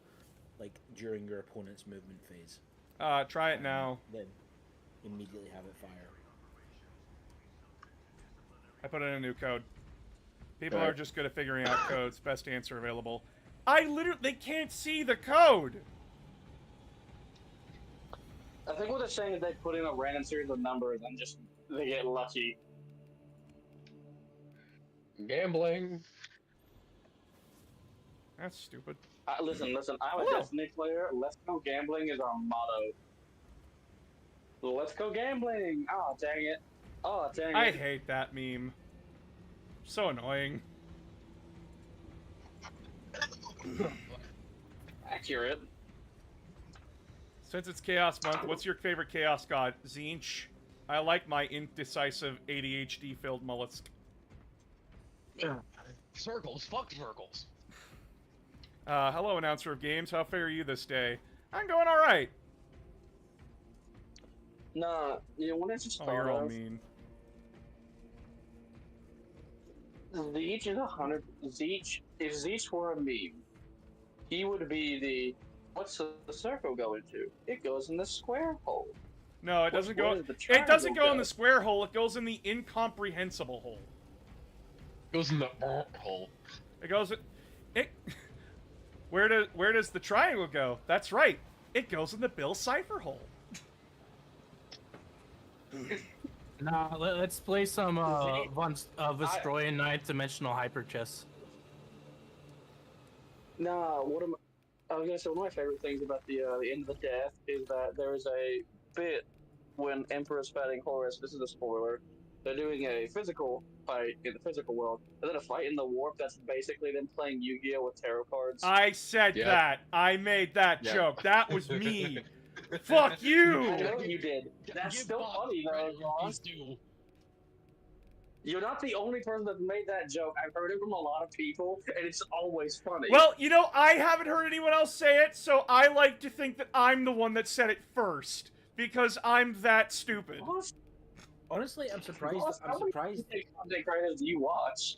like during your opponent's movement phase. Try it now. Then immediately have it fire. I put in a new code. People are just good at figuring out codes. Best answer available. They can't see the code. I think what they're saying is they put in a random series of numbers and just they get lucky. Gambling. That's stupid. Listen. I'm a Destiny player. Let's go gambling is our motto. Let's go gambling. Oh dang it. Oh dang it. I hate that meme. So annoying. Accurate. Since it's Chaos Month, what's your favorite Chaos God? Zinch. I like my indecisive ADHD-filled mollusk. Circles. Fuck circles. Hello, announcer of games. How fair are you this day? I'm going all right. Nah, you know what I just Oh, thought you're all of? mean. Zeech is 100. Zeech, if Zeech were a meme, he would be the. What's the circle go into? It goes in the square hole. No, it doesn't go. It doesn't go in the square hole. It goes in the incomprehensible hole. Goes in the hole. It goes. It. Where does the triangle go? That's right. It goes in the Bill Cipher hole. Nah, let's play some Vestroyan Ninth Dimensional Hyper Chess. Nah, I was gonna say one of my favorite things about the end of the death is that there is a bit when Emperor's fighting Horus. This is a spoiler. They're doing a physical fight in the physical world, and then a fight in the warp that's basically them playing Yu-Gi-Oh with tarot cards. I said that. I made that joke. That was me. Fuck you! I know you did. That's still funny though, Ross. You're not the only person that made that joke. I've heard it from a lot of people, and it's always funny. Well, you know, I haven't heard anyone else say it, so I like to think that I'm the one that said it first, because I'm that stupid. Honestly, I'm surprised. I'm surprised. Content creators you watch.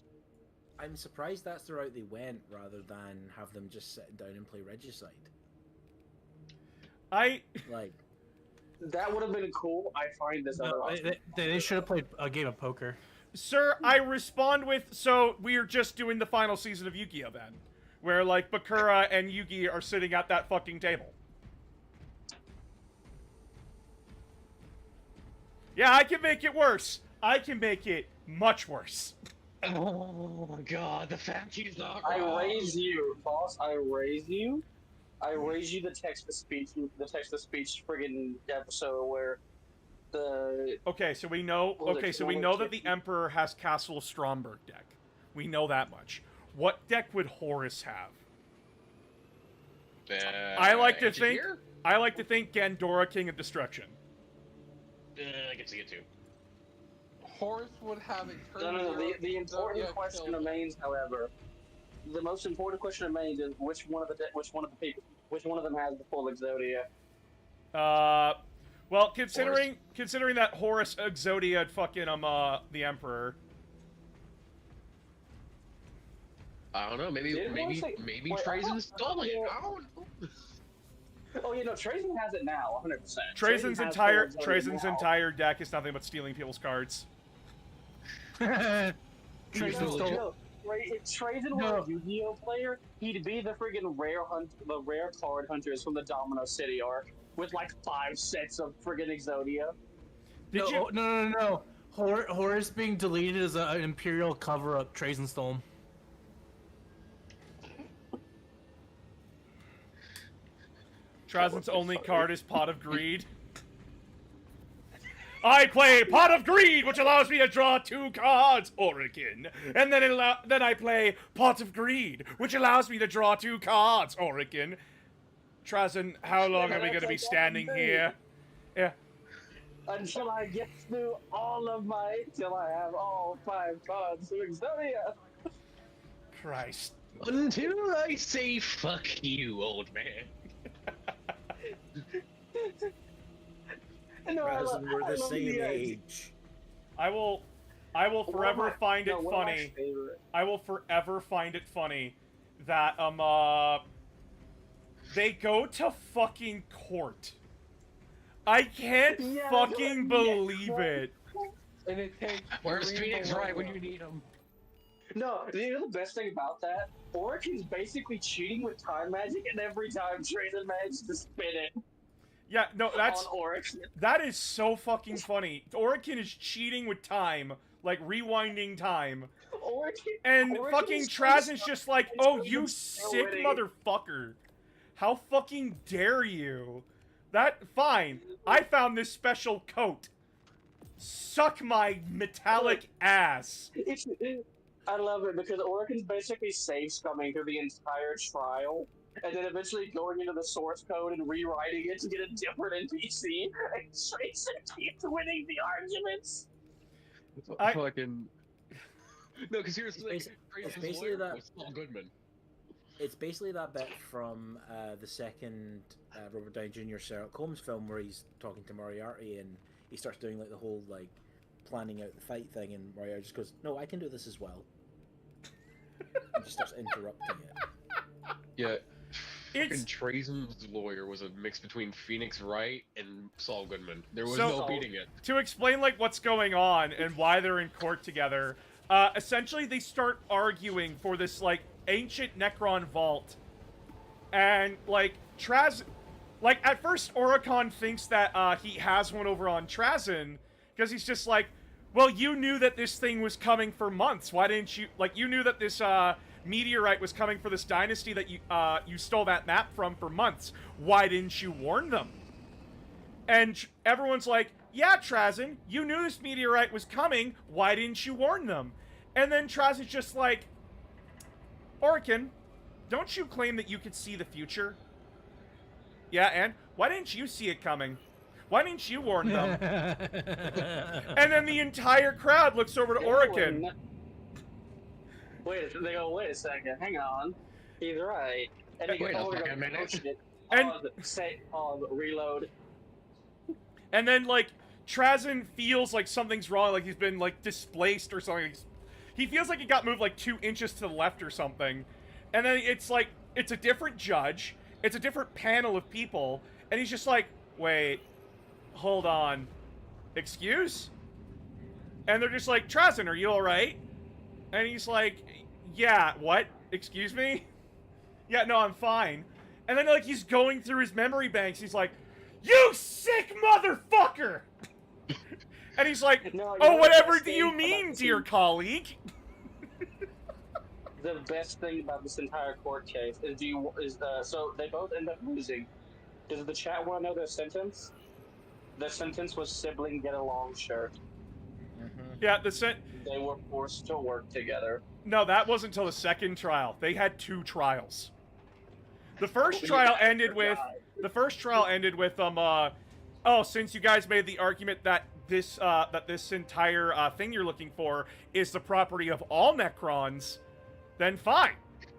I'm surprised that's the route they went, rather than have them just sit down and play Regicide. Like that would have been cool. I find this other option. They should have played a game of poker. Sir, I respond with, so we're just doing the final season of Yu-Gi-Oh then, where like Bakura and Yugi are sitting at that fucking table. Yeah, I can make it worse. I can make it much worse. Oh my god, the faction's not I raise you, boss. I raise you the text-to-speech friggin' episode where the... Okay, so we know. Okay, so we know that the Emperor has Castle of Stromberg deck. We know that much. What deck would Horus have? I like to think. I like to think Gandora, King of Destruction. I can see it too. Horus would have a No. The important question remains, however. The most important question remains is which one of them has the full Exodia? Well, considering that Horus Exodia fucking the Emperor. I don't know. Maybe Did Horus say- maybe wait, I Trazen thought- stole it. yeah. I don't know. Oh, you know, Trazen has it now, 100%. Trazen's Trazen has Trazen's Horus Exodia now. entire deck is nothing but stealing people's cards. Trazen Usually- stole. No, if Trazen were a Yu-Gi-Oh player, he'd be the friggin' the rare card hunters from the Domino City arc with like 5 sets of friggin' Exodia. Did you? No. Horus being deleted is an Imperial cover-up. Trazen stole him. Trazen's only card is Pot of Greed. I play Pot of Greed, which allows me to draw 2 cards, Orikin. And then I play Pot of Greed, which allows me to draw 2 cards, Orikin. Trazen, how long are we going to be standing here? Yeah. Until I get through till I have all 5 cards of Exodia. Christ. Until I say fuck you, old man. No, Trazen, we're the love same idea. age. I will forever find it funny. I will forever find it funny that they go to fucking court. I can't fucking believe it. And it takes. Where's three Phoenix right when you millennia. need him? No, you know the best thing about that? Orikin's basically cheating with time magic, and every time Trazen manages to spin it Yeah, no, that's on Oryx. that is so fucking funny. Orikin is cheating with time, like rewinding time. And Orikin fucking is Trazen's just like, oh, you Trazen's sick winning. motherfucker. How fucking dare you? Fine. I found this special coat. Suck my metallic ass. I love it because Orikin's basically safe scumming through the entire trial, and then eventually going into the source code and rewriting it to get a different NPC, and Trazen keeps winning the arguments. Fucking. No, because here's the thing. It's Trazen's basically lawyer that- was Saul Goodman. It's basically that bit from the second Robert Downey Jr. Sherlock Holmes film where he's talking to Moriarty and he starts doing like the whole like planning out the fight thing, and Moriarty just goes, "No, I can do this as well," and just starts interrupting it. Yeah. It's Fucking Trazen's lawyer was a mix between Phoenix Wright and Saul Goodman. There was So- no beating it. to explain like what's going on and why they're in court together. Essentially, they start arguing for this like ancient Necron vault, and like like at first Oricon thinks that he has one over on Trazen because he's just like, well, you knew that this thing was coming for months. Why didn't you you knew that this meteorite was coming for this dynasty that you stole that map from for months. Why didn't you warn them? And everyone's like, yeah, Trazen, you knew this meteorite was coming. Why didn't you warn them? And then Trazen's just like, Orikin, don't you claim that you could see the future? Yeah, and why didn't you see it coming? Why didn't you warn them? And then the entire crowd looks over to Orikin. Wait a second, hang on. He's right. And he Wait goes, a "Oh, we're fucking gonna minute." push it. And- Pause, reload. And then, like, Trazen feels like something's wrong, like he's been, like, displaced or something. He feels like he got moved, like, 2 inches to the left or something. And then it's like, it's a different judge, it's a different panel of people, and he's just like, wait, hold on, excuse? And they're just like, Trazen, are you alright? And he's like, yeah, what? Excuse me? Yeah, no, I'm fine. And then, like, he's going through his memory banks, he's like, you sick motherfucker! And he's like, No, you oh, know whatever the do you best thing mean, about dear this- colleague? The best thing about this entire court case is so they both end up losing. Does the chat want to know their sentence? The sentence was sibling get along shirt. Yeah, They were forced to work together. no, that wasn't until the second trial. They had 2 trials. The first trial ended with oh, since you guys made the argument that this entire thing you're looking for is the property of all Necrons, then fine.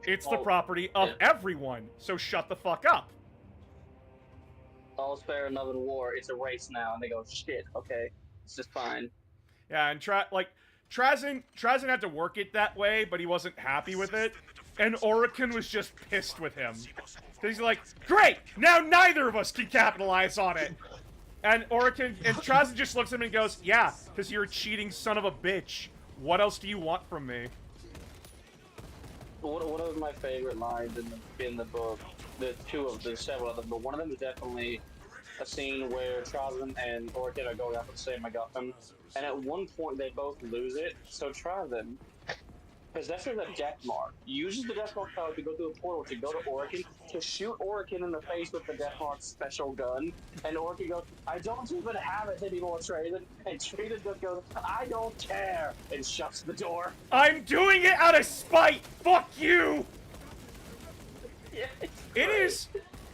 It's the Oh, property of yeah. everyone. So shut the fuck up. All's fair in love and war. It's a race now, and they go, shit. Okay, it's just fine. Yeah, and Trazin had to work it that way, but he wasn't happy with it. And Orican was just pissed with him. He's like, great! Now neither of us can capitalize on it! And Trazin just looks at him and goes, yeah, because you're a cheating son of a bitch. What else do you want from me? One of my favorite lines in the book, there's several of them, but one of them is definitely a scene where Trazin and Orican are going after the same MacGuffin, and at one point they both lose it, so Trazin possesses a death mark, uses the death mark power to go through a portal to go to Orican, to shoot Orican in the face with the death mark's special gun, and Orican goes, I don't even have it anymore, Trazin, and Trazin just goes, I don't care, and shuts the door. I'm doing it out of spite! Fuck you! Yeah, It is...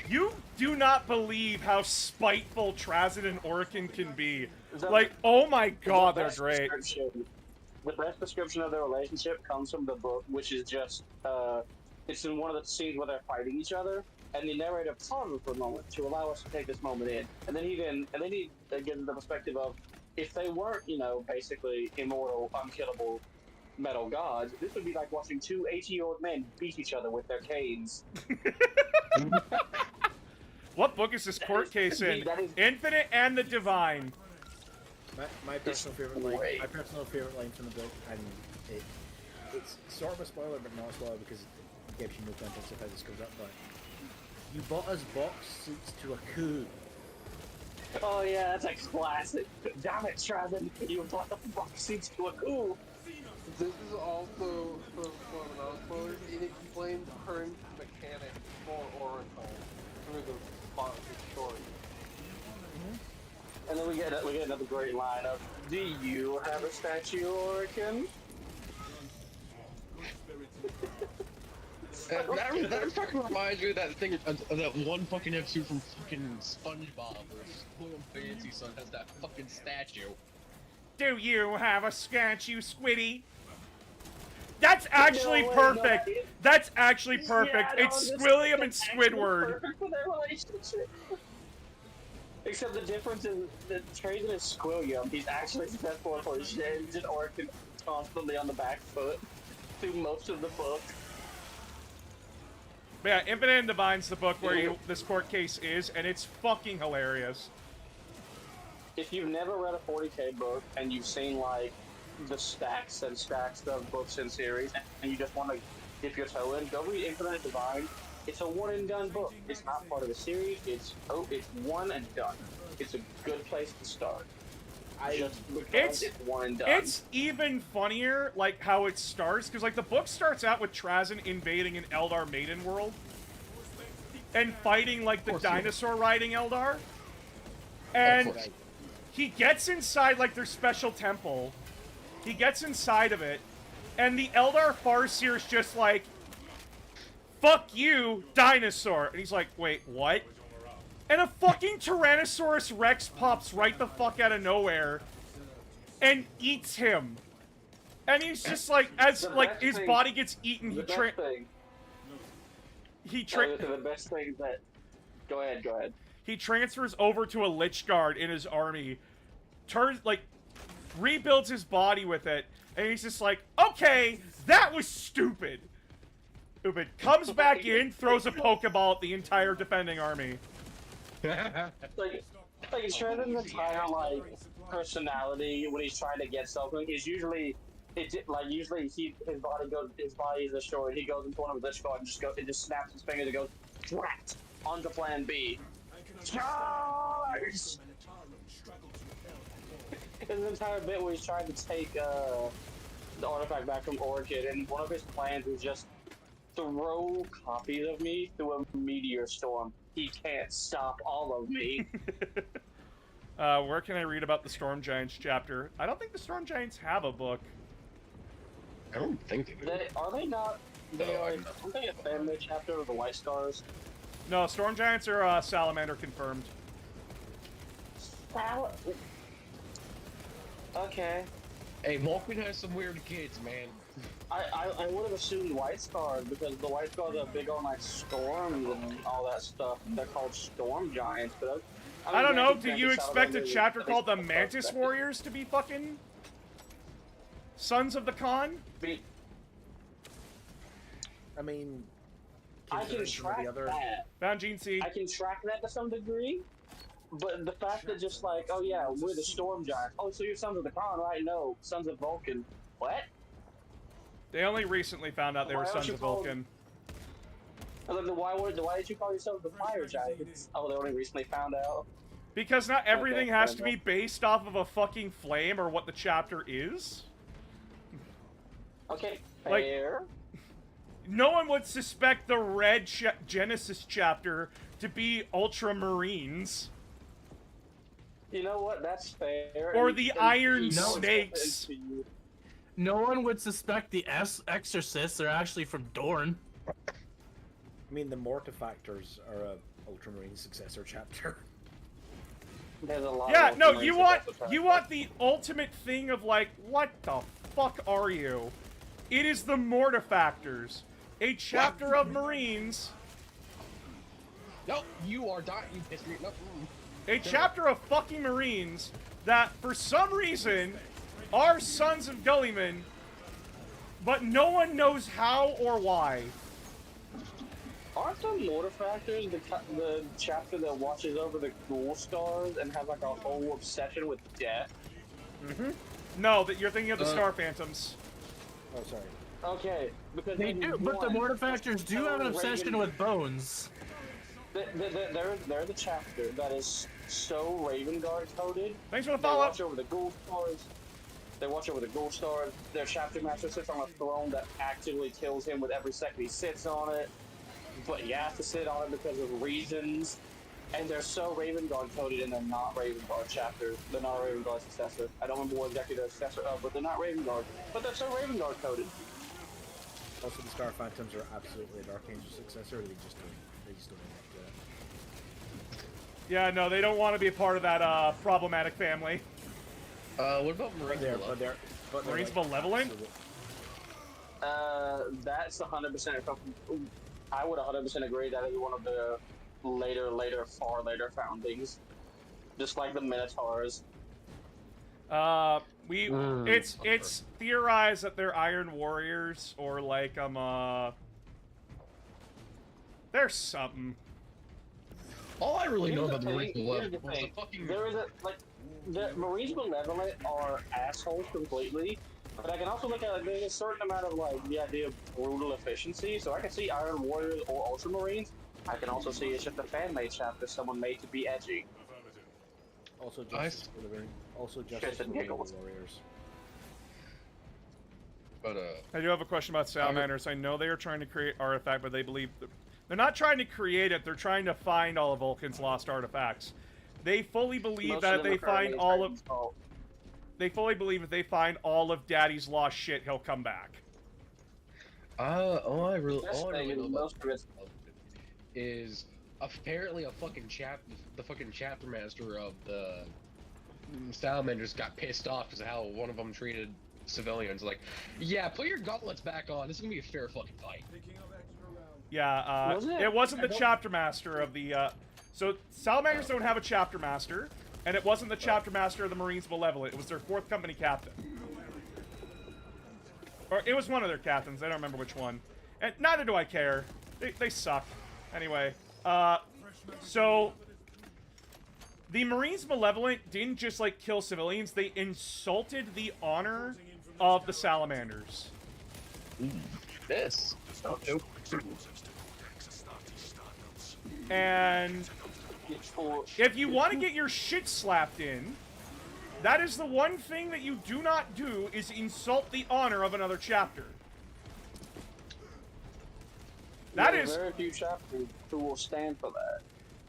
You do not believe how spiteful Trazin and Orican can be. Like, oh my god, they're great. The best description of their relationship comes from the book, which is just, it's in one of the scenes where they're fighting each other, and the narrator pauses for a moment to allow us to take this moment in, and then he gives the perspective of, if they weren't, basically immortal, unkillable metal gods, this would be like watching two 80-year-old men beat each other with their canes. What book is this court case in? Infinite and the Divine. My personal favorite line from the book, and it's sort of a spoiler, but not a spoiler because it gives you no context of how this comes up. But you bought us box seats to a coup. Oh yeah, that's a classic. Damn it, Trazin, you bought the box seats to a coup. This is also spoiler. It explains current mechanics for Oracle through the plot of the story. And then we get another great line of, do you have a statue, Orican? That fucking reminds me of that thing, of that one fucking episode from fucking SpongeBob where Squid Fancy Son has that fucking statue. Do you have a statue, Squiddy? That's actually perfect. That's actually perfect. Yeah, It's Squilliam and Squidward. Perfect for their relationship. Except the difference is that Trazin is Squilliam. He's actually successful for his shit, and Orican constantly on the back foot through most of the book. But yeah, Infinite and Divine's the book where this court case is, and it's fucking hilarious. If you've never read a 40k book and you've seen like the stacks and stacks of books and series, and you just want to dip your toe in, go read Infinite and Divine. It's a one and done book. It's not part of the series. It's one and done. It's a good place to start. It's one and done. It's even funnier, like how it starts, because like the book starts out with Trazin invading an Eldar maiden world and fighting like the dinosaur riding Eldar, and he gets inside like their special temple. He gets inside of it, and the Eldar Farseer's just like, fuck you, dinosaur. And he's like, wait, what? And a fucking Tyrannosaurus Rex pops right the fuck out of nowhere and eats him. And he's just like, as like his body gets eaten, the best thing that... Go ahead. He transfers over to a Lich Guard in his army, rebuilds his body with it, and he's just like, okay, that was stupid. Comes back in, throws a Pokeball at the entire defending army. like Travin's entire personality when he's trying to get something is usually his body is destroyed. He goes into one of the Lich Guard and just snaps his fingers and goes, drat, on to plan B. Charge! There's an entire bit where he's trying to take the artifact back from Orchid, and one of his plans is just throw copies of me through a meteor storm. He can't stop all of me. Where can I read about the Storm Giants chapter? I don't think the Storm Giants have a book. I don't think they do. Are they not? Aren't they a family chapter of the White Stars? No, Storm Giants are Salamander confirmed. Okay. Hey, Vulcan has some weird kids, man. I would have assumed White Scars because the White Scars are big on like storms and all that stuff. They're called storm giants, but I don't know. Do granted, you Sound expect a Raven chapter is called the based on Mantis stuff. Warriors to be fucking Sons of the Khan? I mean, I can considering some of track the other. that. Found Gene C. I can track that to some degree. But the fact that just like, oh yeah, we're the storm giants. Oh, so you're Sons of the Khan, right? No, Sons of Vulcan. What? They only recently found out they were Why aren't Sons you of Vulcan. Why did you call yourselves the Fire Giants? Oh, they only recently found out. Because not everything Okay, has fair to be enough. based off of a fucking flame or what the chapter is. Okay, Like- fair. No one would suspect the Red Genesis chapter to be Ultramarines. You know what? That's fair. Or And- the and Iron you know it's Snakes. happened to you. No one would suspect the Exorcists are actually from Dorne. I mean, the Mortifactors are a Ultramarine successor chapter. There's a lot Yeah, of no, Ultramarines you that want that's what you want the ultimate thing of like, what the fuck are you? It is the Mortifactors, a chapter of Marines, Nope, you are dying. You pissed me. Nope. a chapter of fucking Marines that for some reason are sons of Gullymen, but no one knows how or why. Aren't the Mortifactors the chapter that watches over the Ghoul Stars and has like a whole obsession with death? No, that you're thinking of the Star Phantoms. Oh, sorry. Okay, because They in do, but the one, Mortifactors do have an obsession with bones. They're the chapter that is so Raven Guard coded. Thanks for the They follow-up. watch over the Ghoul Stars. They watch over the Ghoul Stars. Their chapter master sits on a throne that actively kills him with every second he sits on it. But he has to sit on it because of reasons. And they're so Raven Guard coded, and they're not Raven Guard chapters. They're not Raven Guard successor. I don't remember what exactly their successor of, but they're not Raven Guard. But they're so Raven Guard coded. Also, the Star Phantoms are absolutely a Dark Angel successor. They just don't want to do it. Yeah, no, they don't want to be a part of that problematic family. What about Marines? But they're Marines like, Malevolent? absolute- That's 100%. I would 100% agree that is one of the far later foundings. Just like the Minotaurs. It's theorized that they're Iron Warriors or like there's something. All I really know Here's about the the Marines thing, was here's the the thing. fucking. There is the Marines Malevolent are assholes completely, but I can also look at there's a certain amount of like the idea of brutal efficiency. So I can see Iron Warriors or Ultramarines. I can also see it's just a fan-made chapter, someone made to be edgy. Also, Nice. Justice for the Warriors. Also, Shits Justice for and the giggles. Warriors. But I do have a question about salamanders. I know they are trying to create artifact, but they believe they're not trying to create it. They're trying to find all of Vulcan's lost artifacts. They fully believe Most that of if them they are find currently all of Titan's fault. they fully believe if they find all of Daddy's lost shit, he'll come back. all I really This thing know is about most of it. is apparently the fucking chapter master of the salamanders got pissed off because of how one of them treated civilians. Like, yeah, put your gauntlets back on. This is gonna be a fair fucking fight. Yeah, Was it? it wasn't I the don't- chapter master of the. So salamanders don't have a chapter master, and it wasn't the chapter master of the Marines Malevolent. It was their 4th company captain. Or it was one of their captains. I don't remember which one. And neither do I care. They suck. Anyway, so the Marines Malevolent didn't just like kill civilians. They insulted the honor of the salamanders. This. And if you want to get your shit slapped in, that is the one thing that you do not do is insult the honor of another chapter. That There are is, very few chapters who will stand for that.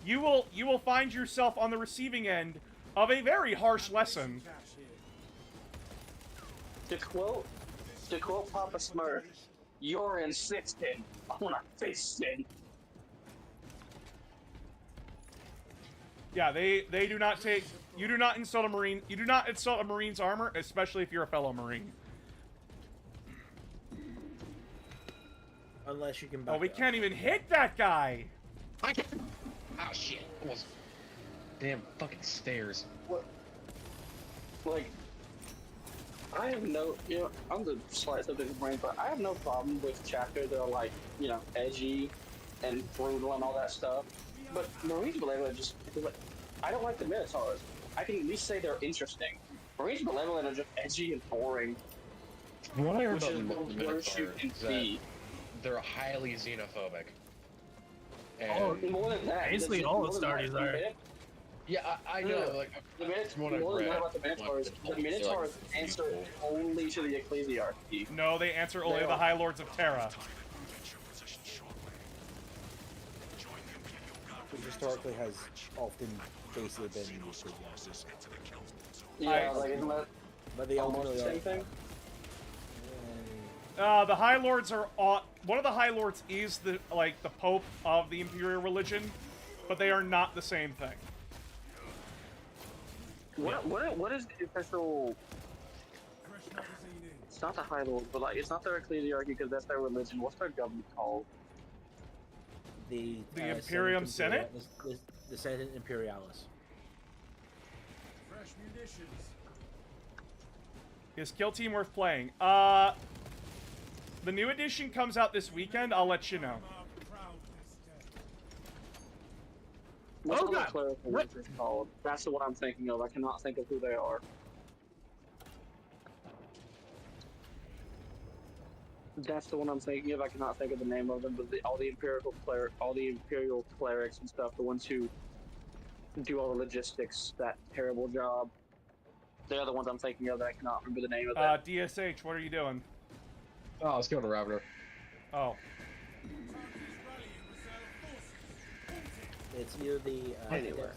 you will find yourself on the receiving end of a very harsh lesson. To quote Papa Smurf, you're insistent on a fisting. Yeah, they do not take You do not insult a Marine. You do not insult a Marine's armor, especially if you're a fellow Marine. Unless you can. Oh, we can't even hit that guy. I can't. Oh shit! Almost. Damn fucking stairs. What? Like, I have no, I'm the slight subject of brain, but I have no problem with chapters that are like, edgy and brutal and all that stuff. But Marines Malevolent just, like, I don't like the Minotaurs. I can at least say they're interesting. Marines Malevolent are just edgy and boring. What I heard Which about is the the worst you Minotaur can is that see. they're highly xenophobic. Oh, And More than that, basically all the Stardies are. yeah, I know. Yeah. Like The Minotaurs, from what I've more than read, that about the Minotaurs, like, the Minotaurs they're, like, answer people. only to the Ecclesiarchy. No, they answer only They the are. High Lords of Terra. Which historically has often basically been the Ecclesiarchy. Yeah, like, isn't that But they almost ultimately the same are. thing? The High Lords are one of the High Lords is the Pope of the Imperial religion, but they are not the same thing. What is the official? It's not the High Lord, but like it's not their Ecclesiarchy because that's their religion. What's their government called? The Imperium Senate? The Senate Imperialis. Fresh munitions. Is Kill Team worth playing? The new edition comes out this weekend. I'll let you know. What's Oh, the God. clerical What? wizard called? That's the one I'm thinking of. I cannot think of who they are. That's the one I'm thinking of. I cannot think of the name of them, but all the imperial clerics and stuff, the ones who do all the logistics, that terrible job. They're the ones I'm thinking of that I cannot remember the name of them. DSH, what are you doing? Oh, let's go to Ravner. Oh. It's either the Anywhere.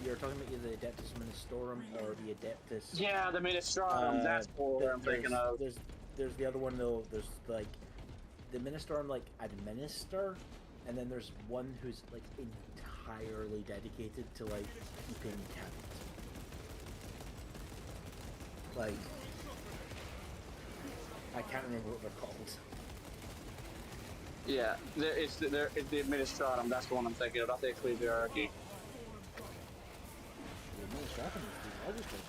you're talking about either the Adeptus Ministorum or the Adeptus. Yeah, the Ministratum. That's what I'm thinking of. There's the other one though. There's like the Ministorum like administer, and then there's one who's like entirely dedicated to like keeping cabinet. Like I can't remember what they're called. Yeah, it's the Administratum. That's the one I'm thinking of, not the Ecclesiarchy. The Administratum is the largest one.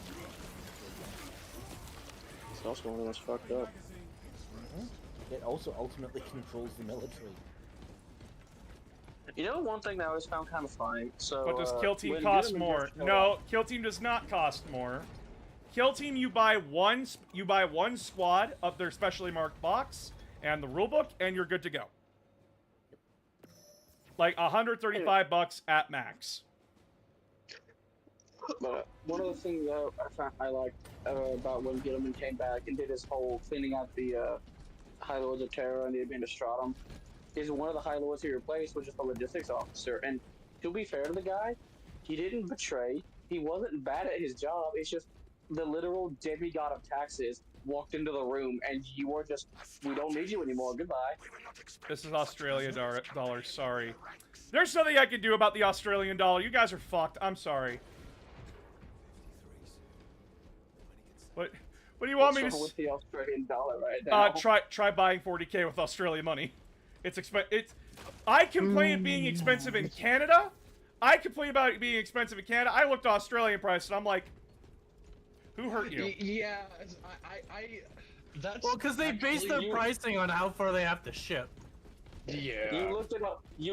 It's also one of those fucked up. It also ultimately controls the military. You know, one thing that I always found kind of funny. So, But does Kill Team when cost Gideon more? just showed No, up- Kill Team does not cost more. Kill Team, you buy one squad of their specially marked box and the rulebook, and you're good to go. Like $135 at max. But one of the things that I liked about when Gilman came back and did his whole cleaning out the High Lords of Terror and the Administratum is one of the High Lords he replaced was just a logistics officer. And to be fair to the guy, he didn't betray. He wasn't bad at his job. It's just the literal demigod of taxes walked into the room and you were just, we don't need you anymore. Goodbye. This is Australia dollar. Sorry. There's nothing I can do about the Australian dollar. You guys are fucked. I'm sorry. What do you want me to? What's wrong with the Australian dollar right now? Try buying 40K with Australian money. It's I complain of being expensive in Canada. I complain about it being expensive in Canada. I looked at Australian price and I'm like, who hurt you? Yeah, that's Well, because they base their pricing on how far they have to ship. Yeah. You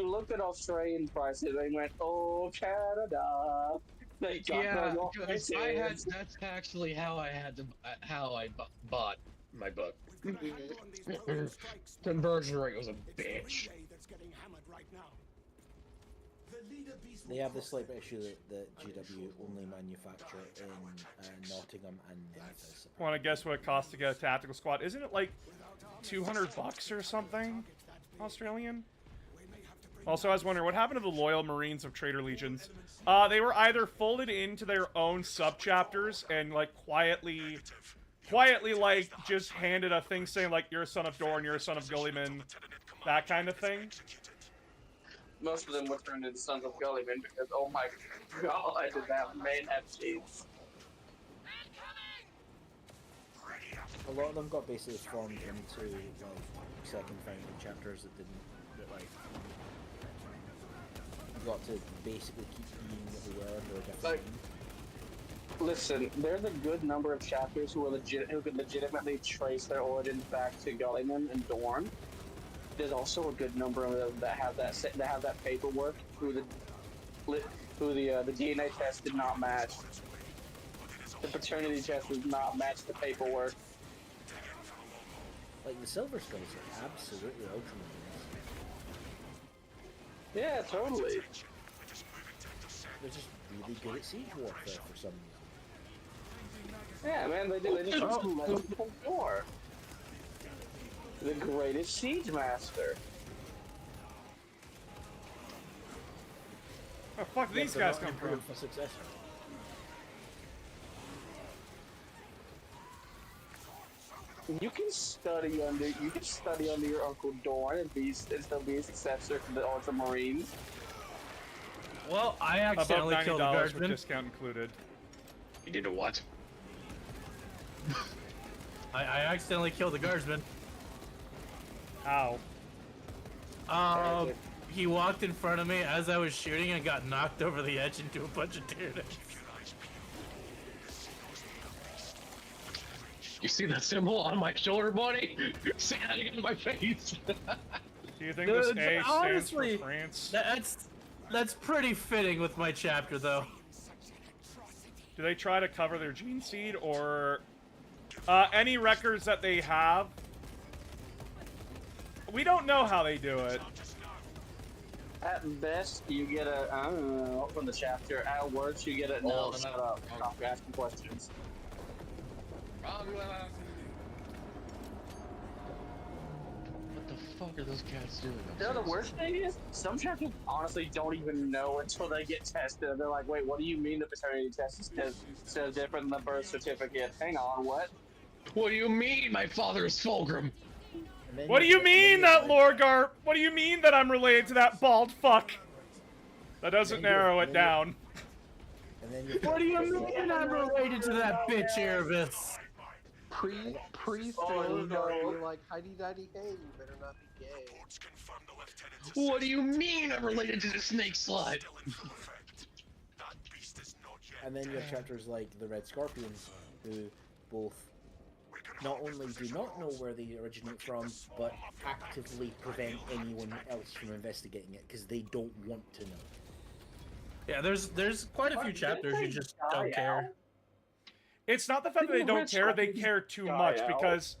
looked at Australian prices and went, "Oh, Canada." They got Yeah, those because prices. that's actually how I bought my book. Conversion rate was a bitch. They have this slight issue that GW only manufacture in Nottingham and Memphis. Want to guess what it costs to get a tactical squad? Isn't it like $200 or something? Australian? Also, I was wondering, what happened to the loyal Marines of Traitor Legions? They were either folded into their own sub-chapters and, like, quietly, like, just handed a thing saying, like, you're a son of Dorn, you're a son of Gulliman, that kind of thing. most of them were turned into Sons of Gulliman because, oh my god, did that man have cheats. A lot of them got basically formed into like second founding chapters that like got to basically keep being what they were under a different Like, name. listen, there's a good number of chapters who could legitimately trace their origins back to Gulliman and Dorn. There's also a good number of them that have that paperwork who the DNA test did not match. The paternity test does not match the paperwork. Like the Silver Skulls are absolutely ultramarines. Yeah, totally. They're just really good at siege warfare for some reason. Yeah, man, they do. They just let people war. The greatest siege master. Oh fuck, these They're guys not come improved from? for success. You can study under your Uncle Dorn and still be a successor to the Ultramarines. Well, I About accidentally killed a $90 with guardsman. discount included. You did a what? I accidentally killed a guardsman. Ow. He walked in front of me as I was shooting and got knocked over the edge into a bunch of tear ducts. You see that symbol on my shoulder, buddy? Say that again in my face. Do you think this A stands honestly, for France? That's pretty fitting with my chapter, though. Do they try to cover their gene seed, or any records that they have? We don't know how they do it. At best, you get a, I don't know, from the chapter. At worst, you get a, no, shut up. Stop asking questions. What the fuck are those cats doing? You know, the worst thing is, some chapters honestly don't even know until they get tested. They're like, wait, what do you mean the paternity test says different than the birth certificate? Hang on, what? What do you mean my father is Fulgrim? What do you mean that Lorgar? What do you mean that I'm related to that bald fuck? That doesn't narrow it down. And then What do you mean I'm related to that bitch, Erebus? Pre-film, you're like, hidey-didey, hey, you better not be gay. What do you mean I'm related to the snake slut? And then you have chapters like the Red Scorpions, who both not only do not know where they originate from, but actively prevent anyone else from investigating it because they don't want to know. Yeah, there's quite a few chapters you just don't care. It's not the fact that they don't care, they care too much, because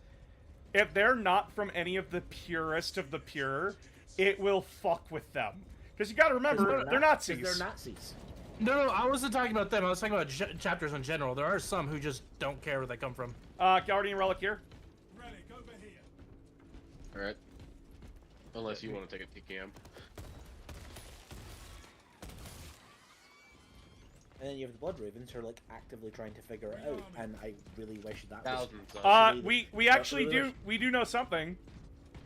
if they're not from any of the purest of the pure, it will fuck with them. Because you gotta remember, they're Nazis. They're Nazis. No, I wasn't talking about them. I was talking about chapters in general. There are some who just don't care where they come from. Guardian Relic here. Alright. Unless you want to take a TKM. And then you have the Blood Ravens who are like actively trying to figure it out, and I really wish that Thousands was... we actually do know something.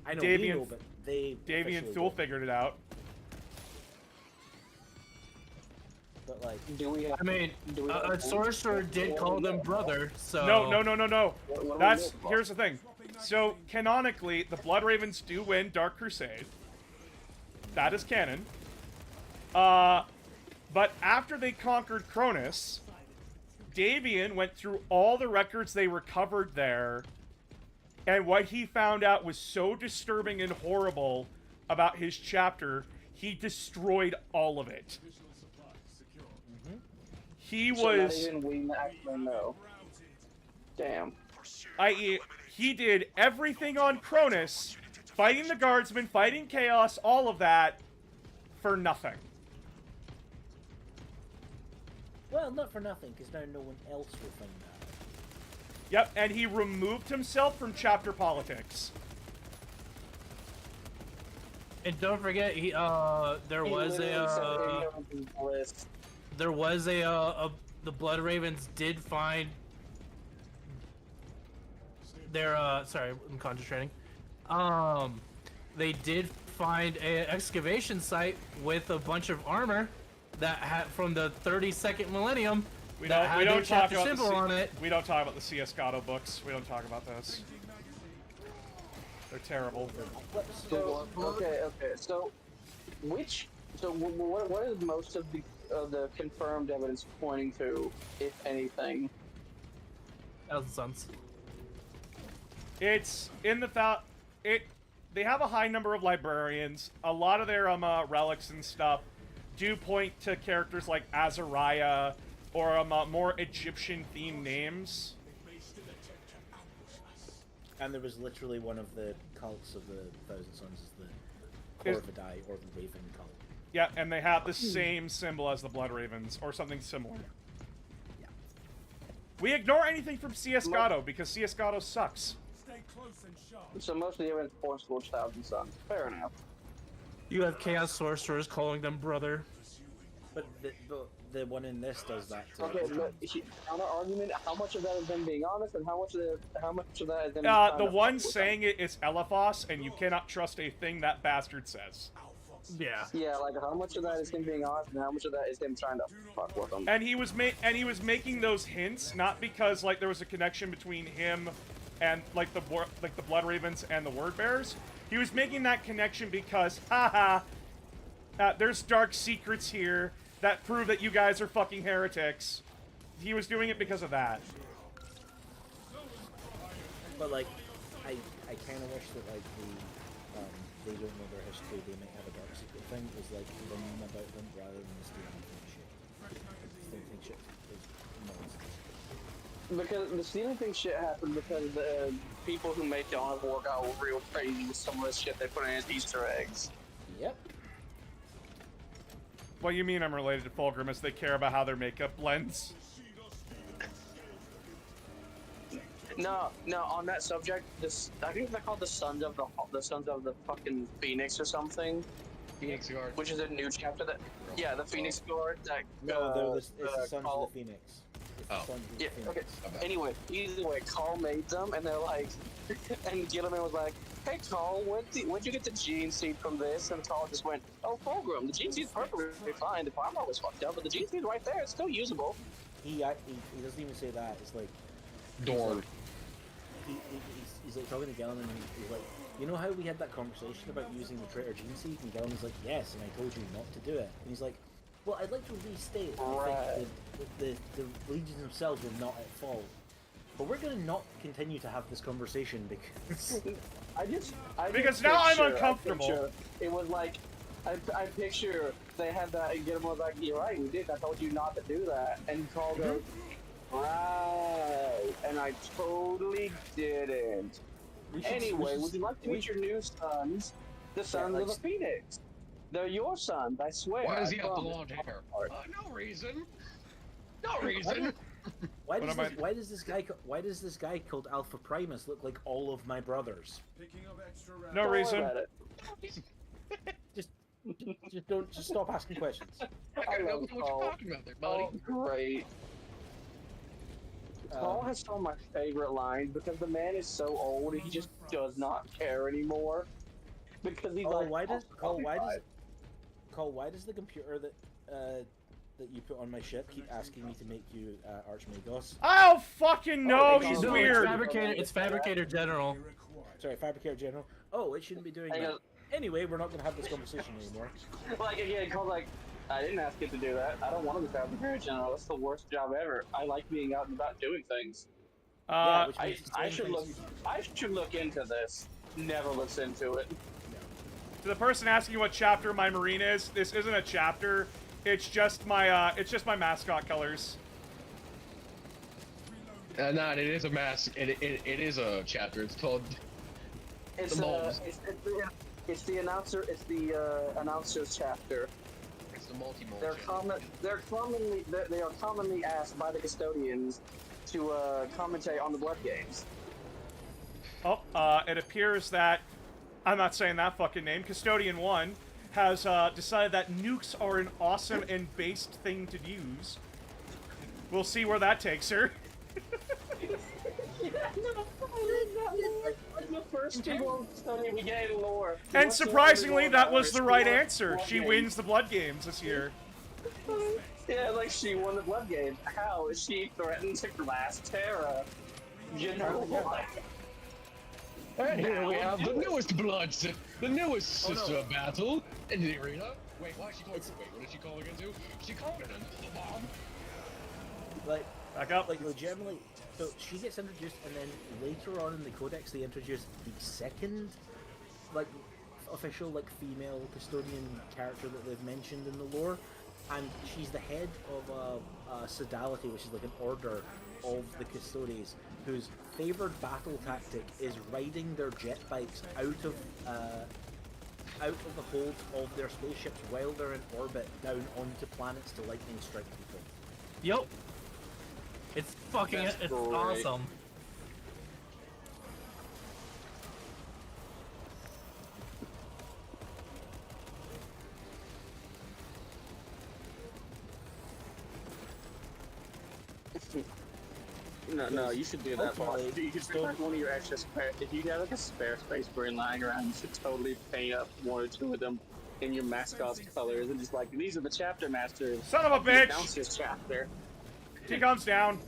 I know, Davey we know, and, but they Davey and officially Thule don't. figured it out. But like, Do we have? I mean, do we a sorcerer did call them brother, so... No. What That's, here's the thing. So, canonically, the Blood Ravens do win Dark Crusade. That is canon. But after they conquered Cronus, Davian went through all the records they recovered there, and what he found out was so disturbing and horrible about his chapter, he destroyed all of it. He So was... not even we actually know. Damn. I.e., he did everything on Cronus, fighting the guardsmen, fighting chaos, all of that, for nothing. well, not for nothing, because now no one else will find that. Yep, and he removed himself from chapter politics. And don't forget, there was the Blood Ravens did find their, sorry, I'm concentrating. They did find a excavation site with a bunch of armor that had from the 32nd millennium. We that don't. had We their don't talk chapter about symbol the. on it. We don't talk about the CS Gato books. We don't talk about this. They're terrible. So, okay. So, what is most of the confirmed evidence pointing to, if anything? Thousand Suns. It's in the They have a high number of librarians. A lot of their relics and stuff do point to characters like Azariah or more Egyptian-themed names. And there was literally one of the cults of the Thousand Sons, is the Corvidae, or the Raven cult. Yeah, and they have the same symbol as the Blood Ravens, or something similar. Yeah. We ignore anything from CS Gato because CS Gato sucks. So most of the evidence points towards Thousand Sons. Fair enough. You have Chaos Sorcerers calling them brother. But the one in this does that too. Okay, but counter argument. How much of that is them being honest, and how much of that is them? The one saying it is Elephos, and you cannot trust a thing that bastard says. Yeah. Yeah, like how much of that is him being honest, and how much of that is him trying to fuck with them. And he was making those hints not because like there was a connection between him and like the Blood Ravens and the Word Bearers. He was making that connection because, haha, there's dark secrets here that prove that you guys are fucking heretics. He was doing it because of that. But like, I kind of wish that like they don't know their history. They might have a dark secret thing. Was like learning about them rather than the stealing thing shit. Stealing thing shit is nonsense. Because the stealing thing shit happened because the people who made Dawn of War got real crazy with some of the shit they put in as Easter eggs. Yep. What you mean I'm related to Fulgrimus? They care about how their makeup blends. No, on that subject, I think they're called the Sons of the fucking Phoenix or something. Phoenix Guard. Which is a new chapter that, yeah, the Phoenix Guard that. No, it's the Sons of the Phoenix. Yeah, okay. Anyway, either way, Carl made them, and they're like, and Gilliman was like, "Hey, Carl, where'd you get the gene seed from this?" And Carl just went, "Oh, Fulgrim, the gene seed's perfectly fine. The armor was fucked up, but the gene seed's right there. It's still usable." He doesn't even say that. It's like Dorn. He's like talking to Gilliman, and he's like, "You know how we had that conversation about using the traitor gene seed?" And Gilliman's like, "Yes, and I told you not to do it." And he's like, "Well, I'd like to restate the Legions themselves were not at fault, but we're going to not continue to have this conversation because because now I'm uncomfortable." It was like, I picture they had that, and Gilliman was like, "You're right, we did. I told you not to do that." And Carl goes, "Right," and I totally didn't. Anyway, would you like to meet your new sons, the Sons of the Phoenix? They're your sons, I swear. Why does he have the long hair? No reason. No reason. Why does this guy called Alpha Primus look like all of my brothers? No reason. Just stop asking questions. I don't know what you're talking about there, buddy. Oh, great. Paul has some of my favorite lines because the man is so old he just does not care anymore. Because he's like, why does the computer that you put on my ship keep asking me to make you Archmagos? Oh fucking no, he's No, weird. It's Fabricator General. Sorry, Fabricator General. Oh, it shouldn't be doing that. Anyway, we're not gonna have this conversation anymore. Like again, Cole's like, I didn't ask it to do that. I don't want to be Fabricator General. That's the worst job ever. I like being out and about doing things. I should look into this. Never looks into it. To the person asking what chapter my Marine is, this isn't a chapter. It's just my mascot colors. No, it is a mask. It is a chapter. It's called. It's the announcer. It's the announcer's chapter. It's the multi-mole. They are commonly asked by the custodians to commentate on the Blood games. Oh, it appears that I'm not saying that fucking name. Custodian 1 has decided that nukes are an awesome and based thing to use. We'll see where that takes her. The She wants Sonya we get in lore. And surprisingly, that was the right answer. She wins the Blood Games this year. Yeah, like she won the Blood Games. How? She threatened to glass Terra. General And here we have the newest the newest sister battle in the arena. Wait, why is she calling? Wait, what is she calling into? She called it a bomb. Like, back up. Like legitimately, so she gets introduced, and then later on in the codex they introduce the second, like, official like female custodian character that they've mentioned in the lore, and she's the head of a sodality, which is like an order of the Custodes, whose favoured battle tactic is riding their jet bikes out of the hold of their spaceships while they're in orbit down onto planets to lightning strike people. Yep. It's fucking, That's it's great. awesome. No, you should do that, boss. You should spare one of your extra spare. If you have like a spare space marine lying around, you should totally paint up one or two of them in your mascot's colors and just like, these are the chapter masters. Son of a bitch! Bouncer's chapter. T-Com's down.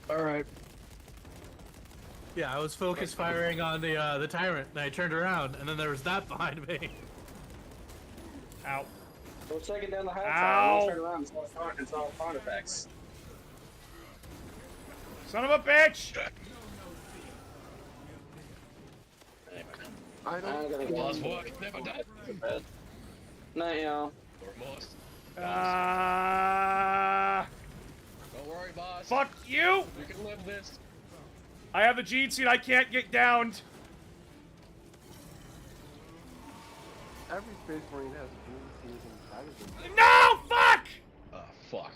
Alright. Yeah, I was focused firing on the tyrant, and I turned around, and then there was that behind me. Ow. Go check it down the high Ow. side. Turn around and saw sound effects. Son of a bitch! I don't. Lost work, never done. Night, y'all. Lost. Don't worry, boss. Fuck you! You can live this. I have the Gene seat, I can't get downed. Every Space Marine has a green season inside of them. No! Fuck! Oh, fuck.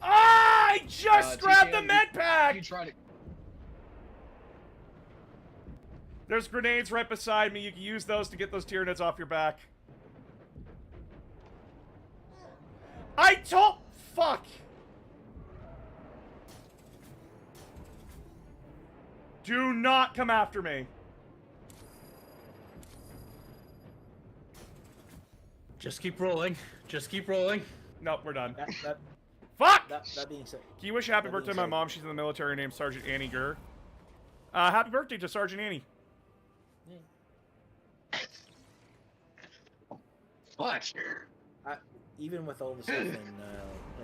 Ah, I just grabbed the TCM, med You pack! tried to... There's grenades right beside me. You can use those to get those Tyranids off your back. I told... Fuck! Do not come after me. Just keep rolling. Just keep rolling. Nope, we're done. That Fuck! that being said, Can you wish happy that birthday to being my said- mom? She's in the military, named Sergeant Annie Gurr. Happy birthday to Sergeant Annie. Fuck. even with all the stuff in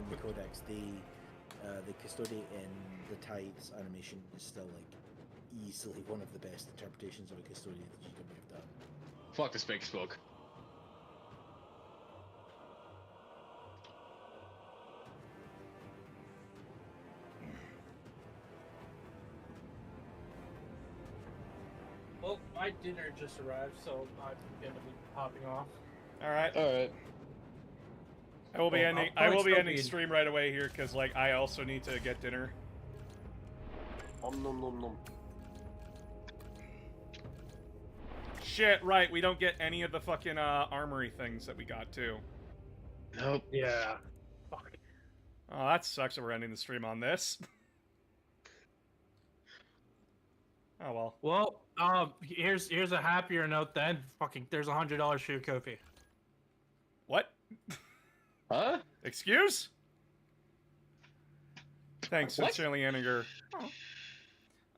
the codex, the custody in the Tithes animation is still like easily one of the best interpretations of a custodian that GW have done. Fuck this fake smoke. Well, my dinner just arrived, so I'm gonna be popping off. All right. All right. I will be Well, ending. I'll I will be still ending be- stream right away here because like I also need to get dinner. Nom nom nom nom. Shit, right? We don't get any of the fucking armory things that we got too. Nope. Yeah. Fuck. Oh, that sucks that we're ending the stream on this. Oh well. Well, here's a happier note then. Fucking, there's $100 for your Kofi. What? Huh? Excuse? Thanks, What? sincerely, Aniger.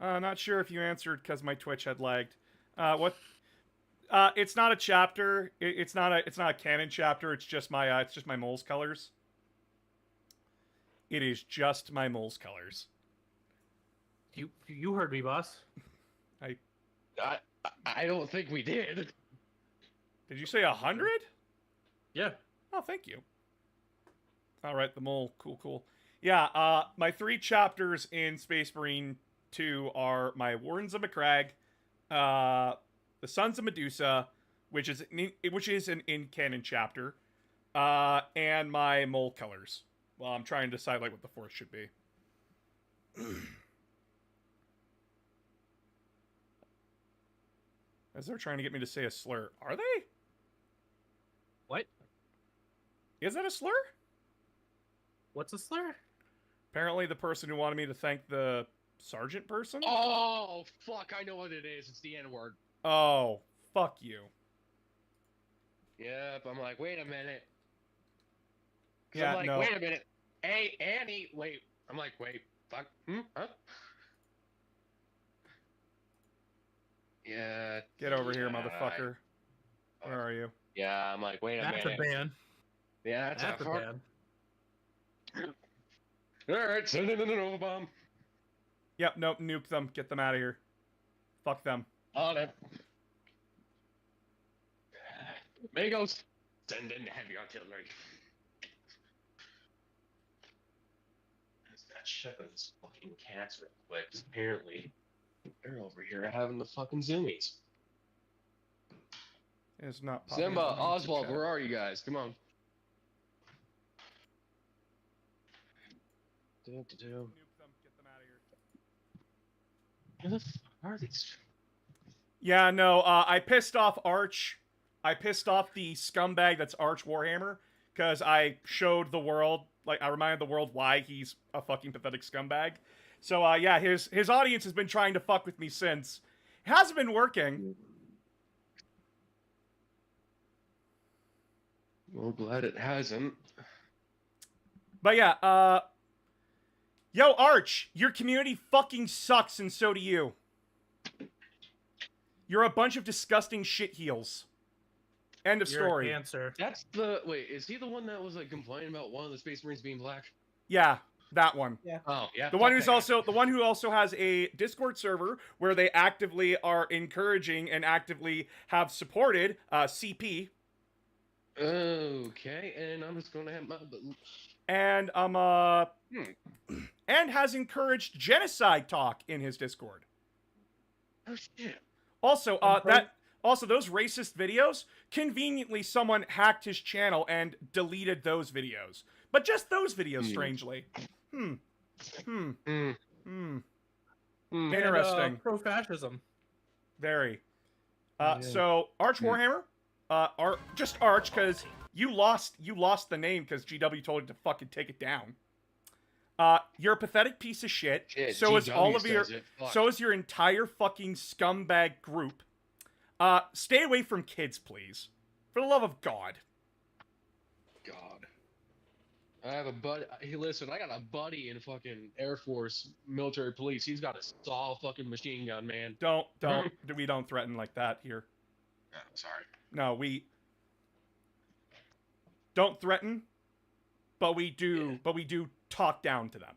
Not sure if you answered because my Twitch had lagged. What? It's not a chapter. It's not a canon chapter. It's just my mole's colors. It is just my mole's colors. You heard me, boss. I don't think we did. Did you say 100? Yeah. Oh, thank you. All right, the mole. Cool, cool. Yeah, my 3 chapters in Space Marine 2 are my Wardens of Macragge, the Sons of Medusa, which is an in-canon chapter, and my mole colors. Well, I'm trying to decide like what the 4th should be. As they're trying to get me to say a slur. Are they? What? Is that a slur? What's a slur? Apparently the person who wanted me to thank the sergeant person? Oh, fuck, I know what it is. It's the N-word. Oh, fuck you. Yep, I'm like, wait a minute. 'Cause Yeah, I'm like, no. wait a minute. Hey, Annie, wait. I'm like, wait, fuck, huh? Yeah. Get over here, yeah, motherfucker. Where are you? Yeah, I'm like, wait a That's a minute. ban. Yeah, that's That's a a fuck. ban. Alright, send in an Nova bomb. Yep, nope, nuke them. Get them out of here. Fuck them. On it. Magos, send in heavy artillery. Let's not check on this fucking cats real quick, 'cause apparently they're over here having the fucking zoomies. It's not popping Simba, up in the Oswald, chat. where are you guys? Come on. Nuke them. Get them out of here. Where the fuck are these? Yeah, no, I pissed off Arch. I pissed off the scumbag that's Arch Warhammer, because I showed the world, like, I reminded the world why he's a fucking pathetic scumbag. So, yeah, his audience has been trying to fuck with me since. It hasn't been working. Well, glad it hasn't. But yeah, yo, Arch, your community fucking sucks, and so do you. You're a bunch of disgusting shitheels. End of You're story. a cancer. That's the wait. Is he the one that was like complaining about one of the Space Marines being black? Yeah, that one. Oh yeah. The one fuck who's that guy. also the one who also has a Discord server where they actively are encouraging and actively have supported CP. Okay, and I'm just gonna have my. And and has encouraged genocide talk in his Discord. Oh shit. Also, those racist videos, conveniently someone hacked his channel and deleted those videos. But just those videos, strangely. Interesting. Pro-fascism. Very. So Arch Warhammer, just Arch, because you lost the name because GW told you to fucking take it down. You're a pathetic piece of shit. So is all of your. So is your entire fucking scumbag group. Stay away from kids, please. For the love of God. God. I have a buddy. Hey, listen, I got a buddy in fucking Air Force military police. He's got a saw fucking machine gun, man. We don't threaten like that here. Oh, sorry. No, we don't threaten, but we do talk down to them.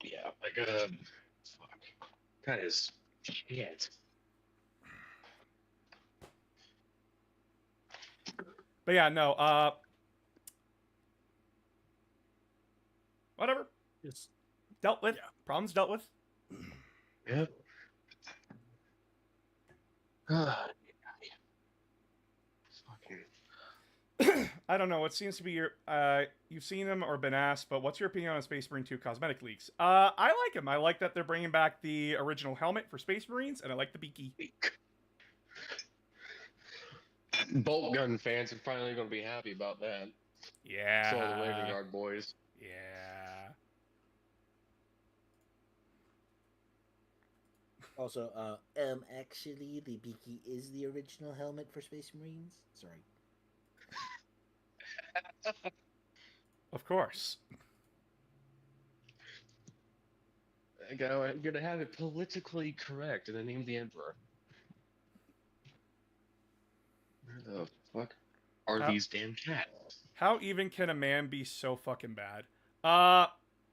Yeah, like fuck. That is shit. But yeah, no, whatever. Just dealt with. Yeah. Problems dealt with. Yep. I don't know. What seems to be your you've seen them or been asked, but what's your opinion on Space Marine 2 cosmetic leaks? I like them. I like that they're bringing back the original helmet for Space Marines, and I like the beaky. Bolt gun fans are finally going to be happy about that. Yeah. So the Raven Guard boys. Yeah. Also, actually, the beaky is the original helmet for Space Marines. Sorry. Of course. I'm gonna have it politically correct in the name of the Emperor. Where the fuck are these damn cats? How even can a man be so fucking bad?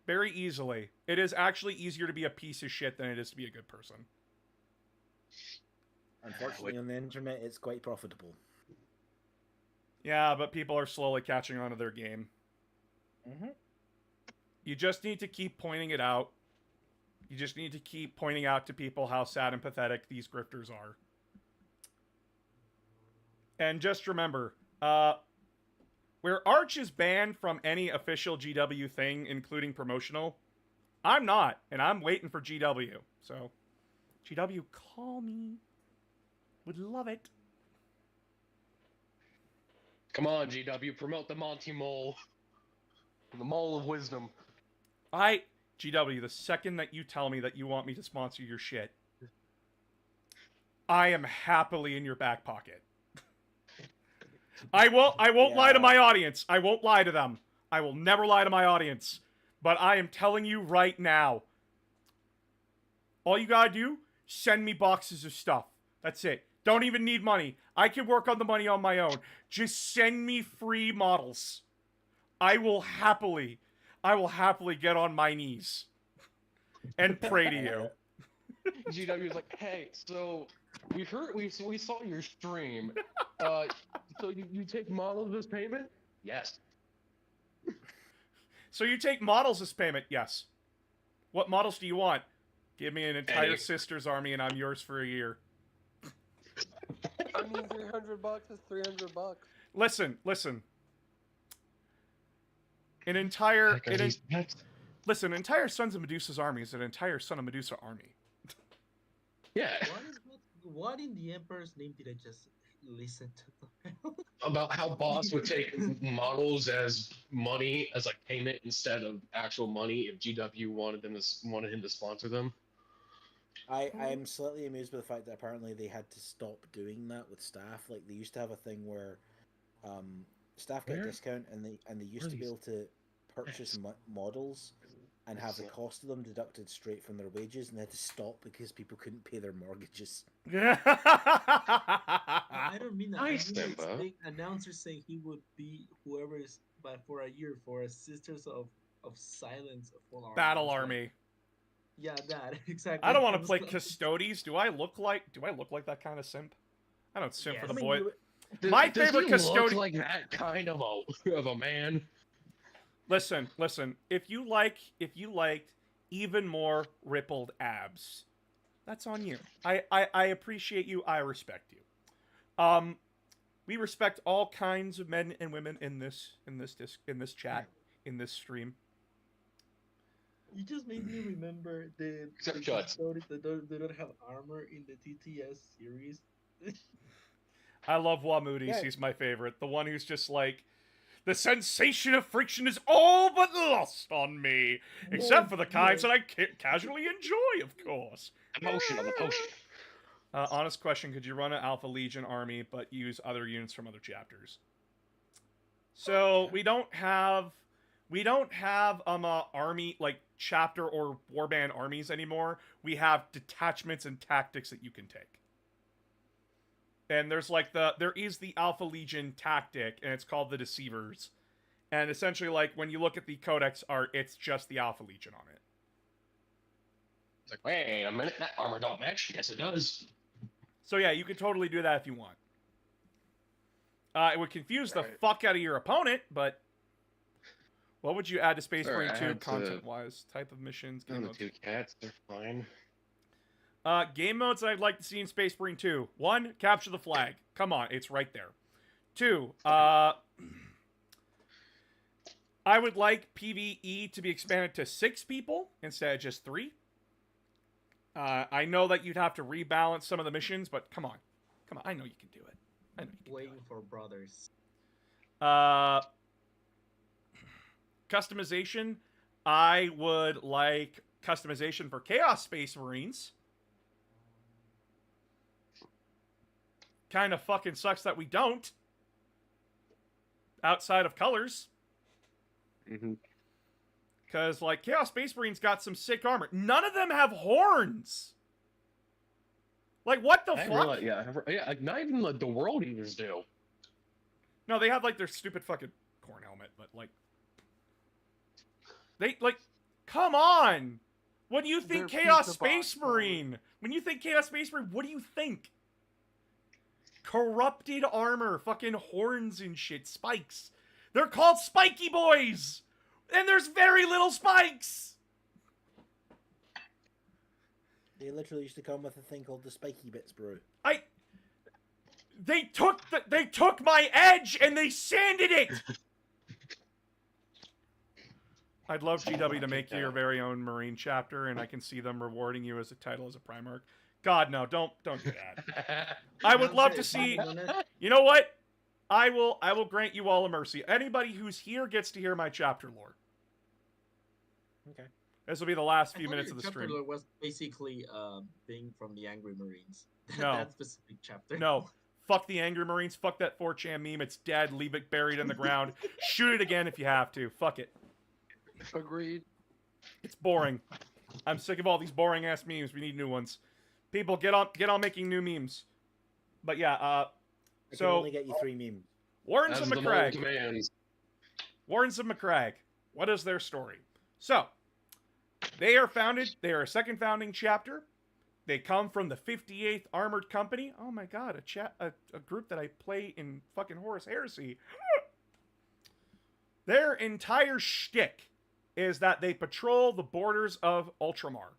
Very easily. It is actually easier to be a piece of shit than it is to be a good person. Unfortunately, on the internet, it's quite profitable. Yeah, but people are slowly catching on to their game. You just need to keep pointing it out. You just need to keep pointing out to people how sad and pathetic these grifters are. And just remember, where Arch is banned from any official GW thing, including promotional, I'm not, and I'm waiting for GW. So, GW, call me. Would love it. Come on, GW, promote the Monty Mole. The Mole of Wisdom. GW, the second that you tell me that you want me to sponsor your shit, I am happily in your back pocket. I won't lie to my audience. I won't lie to them. I will never lie to my audience. But I am telling you right now, all you gotta do, send me boxes of stuff. That's it. Don't even need money. I can work on the money on my own. Just send me free models. I will happily get on my knees and pray to you. GW was like, hey, so we saw your stream. So you take models as payment? Yes. So you take models as payment? Yes. What models do you want? Give me an entire Sisters army and I'm yours for a year. I mean, $300 is $300. Listen. An entire Sons of Medusa's army is an entire Son of Medusa army. Yeah. What in the Emperor's name did I just listen to? About how Boss would take models as money, as like payment instead of actual money if GW wanted him to sponsor them. I am slightly amused by the fact that apparently they had to stop doing that with staff. Like they used to have a thing where staff get a discount and they used to be able to purchase models and have the cost of them deducted straight from their wages, and they had to stop because people couldn't pay their mortgages. I don't mean that. Nice, I mean big announcer saying he would be whoever is, but for a year for a Sisters of Silence full army. Battle army. Yeah, that exactly. I don't want to play Custodes. Do I look like that kind of simp? I don't simp for the boy. My favorite Custodian. Look like that kind of a man. Listen. If you liked even more rippled abs, that's on you. I appreciate you. I respect you. We respect all kinds of men and women in this chat, in this stream. You just made me remember the stories that don't have armor in the TTS series. I love Wamudi's. Yeah. He's my favorite. The one who's just like, the sensation of friction is all but lost on me, except for the kinds that I casually enjoy, of course. Emotion. Honest question: could you run an Alpha Legion army but use other units from other chapters? So we don't have army like chapter or warband armies anymore. We have detachments and tactics that you can take. And there's like there is the Alpha Legion tactic, and it's called the Deceivers. And essentially, like when you look at the Codex art, it's just the Alpha Legion on it. It's like, wait a minute, that armor don't match. Yes, it does. So yeah, you could totally do that if you want. It would confuse the fuck out of your opponent, but what would you add to Space Marine 2 content-wise? Type of missions, game modes? The 2 cats, they're fine. Game modes I'd like to see in Space Marine 2. 1, capture the flag. Come on, it's right there. 2, I would like PvE to be expanded to 6 people instead of just 3. I know that you'd have to rebalance some of the missions, but come on. I know you can do it. I know you can Waiting for brothers. Customization. I would like customization for Chaos Space Marines. Kind of fucking sucks that we don't. Outside of colors. Mm-hmm. Because, like, Chaos Space Marines got some sick armor. None of them have horns! Like, what the fuck? Yeah, like, not even the World Eaters do. No, they have, like, their stupid fucking corn helmet, but, like... They, like... Come on! When you think Chaos Space Marine, what do you think? Corrupted armor, fucking horns and shit, spikes. They're called Spiky Boys! And there's very little spikes! They literally used to come with a thing called the spiky bits, bro. They took my edge and they sanded it! I'd love GW to make you your very own Marine chapter, and I can see them rewarding you as a title as a Primarch. God, no, don't do that. I would love to see... You know what? I will grant you all a mercy. Anybody who's here gets to hear my chapter lore. Okay. This will be the last I few thought minutes your of the chapter stream. was basically being from the Angry Marines. No. That specific chapter. No. Fuck the Angry Marines. Fuck that 4chan meme. It's dead. Leave it buried in the ground. Shoot it again if you have to. Fuck it. Agreed. It's boring. I'm sick of all these boring ass memes. We need new ones. People, get on making new memes. But yeah, I can only get you 3 memes. Wardens of As the mold McCrag. demands. Wardens of McCrag. What is their story? So, they are founded. They are a second founding chapter. They come from the 58th Armored Company. Oh my god, a group that I play in fucking Horus Heresy. Their entire shtick is that they patrol the borders of Ultramar.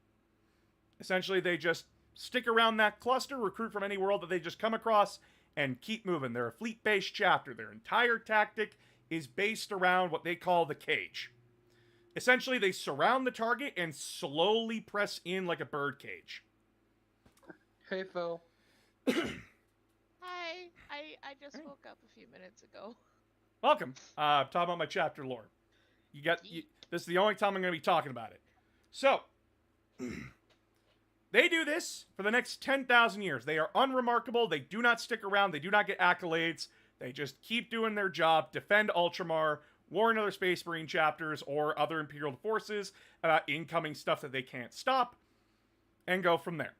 Essentially, they just stick around that cluster, recruit from any world that they just come across, and keep moving. They're a fleet-based chapter. Their entire tactic is based around what they call the cage. Essentially, they surround the target and slowly press in like a bird cage. Hey, Phil. Hi. I just woke up a few minutes ago. Welcome. Talking about my chapter lore. This is the only time I'm going to be talking about it. So, they do this for the next 10,000 years. They are unremarkable. They do not stick around. They do not get accolades. They just keep doing their job, defend Ultramar, warn other Space Marine chapters or other Imperial forces about incoming stuff that they can't stop, and go from there.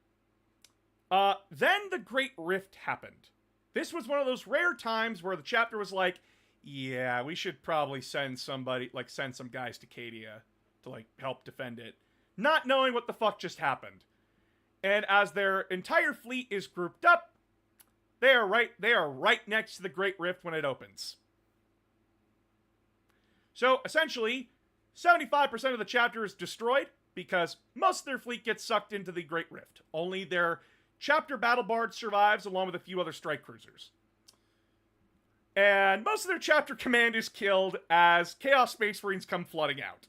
Then the Great Rift happened. This was one of those rare times where the chapter was like, yeah, we should probably send some guys to Cadia to, help defend it. Not knowing what the fuck just happened. And as their entire fleet is grouped up, they are right next to the Great Rift when it opens. So, essentially, 75% of the chapter is destroyed because most of their fleet gets sucked into the Great Rift. Only their chapter battle bard survives along with a few other strike cruisers. And most of their chapter command is killed as Chaos Space Marines come flooding out.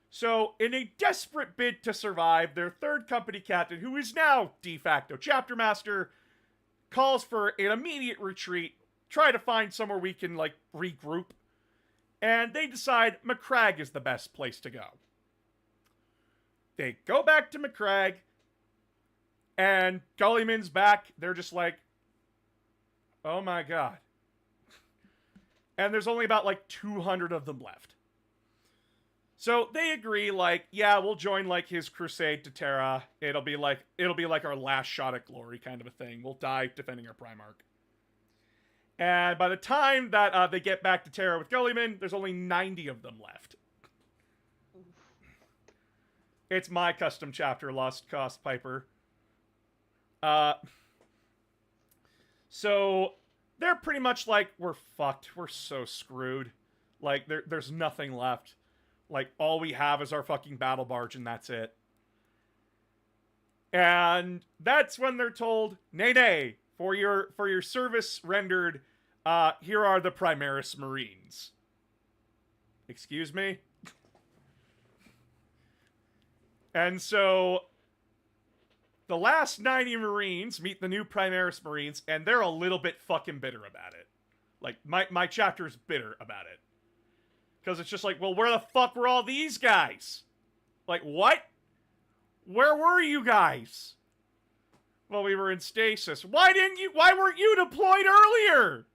So, in a desperate bid to survive, their third company captain, who is now de facto chapter master, calls for an immediate retreat, try to find somewhere we can, regroup, and they decide McCrag is the best place to go. They go back to McCrag, and Gullyman's back. They're just like, oh my god. And there's only about 200 of them left. So they agree, yeah, we'll join his crusade to Terra. It'll be like our last shot at glory kind of a thing. We'll die defending our Primarch. And by the time that they get back to Terra with Gullyman, there's only 90 of them left. It's my custom chapter, Lost Cost Piper. So they're pretty much we're fucked. We're so screwed. There's nothing left. All we have is our fucking battle barge, and that's it. And that's when they're told, nay, for your service rendered, here are the Primaris Marines. Excuse me? And so, the last 90 Marines meet the new Primaris Marines, and they're a little bit fucking bitter about it. My chapter's bitter about it. Because it's just well, where the fuck were all these guys? What? Where were you guys? Well, we were in stasis. Why weren't you deployed earlier?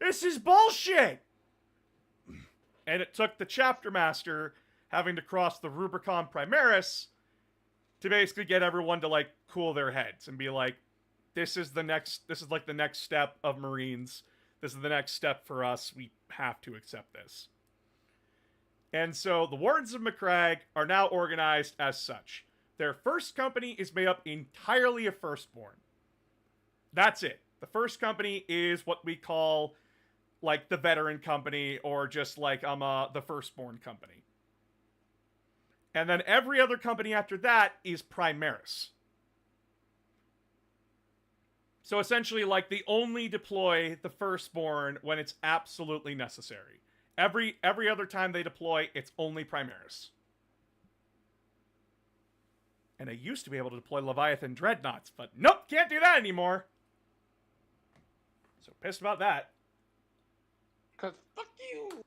This is bullshit! And it took the chapter master having to cross the Rubicon Primaris to basically get everyone to, cool their heads and be this is the next step of Marines. This is the next step for us. We have to accept this. And so the Wardens of McCrag are now organized as such. Their first company is made up entirely of Firstborn. That's it. The first company is what we call, the Veteran Company, or just the Firstborn Company. And then every other company after that is Primaris. So essentially, they only deploy the Firstborn when it's absolutely necessary. Every other time they deploy, it's only Primaris. And I used to be able to deploy Leviathan Dreadnoughts, but nope, can't do that anymore. So pissed about that. 'Cause fuck you!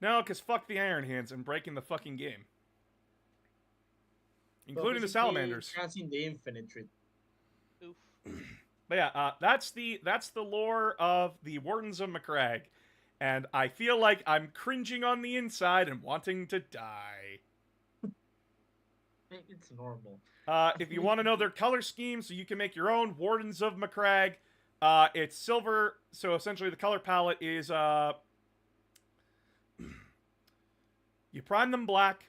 No, because fuck the Iron Hands and breaking the fucking game. Including the basically, salamanders. Crossing the Infinite Tree. Oof. But yeah, that's the lore of the Wardens of Macragge. And I feel like I'm cringing on the inside and wanting to die. It's normal. If you want to know their color scheme, so you can make your own Wardens of Macragge, it's silver. So essentially the color palette is, you prime them black,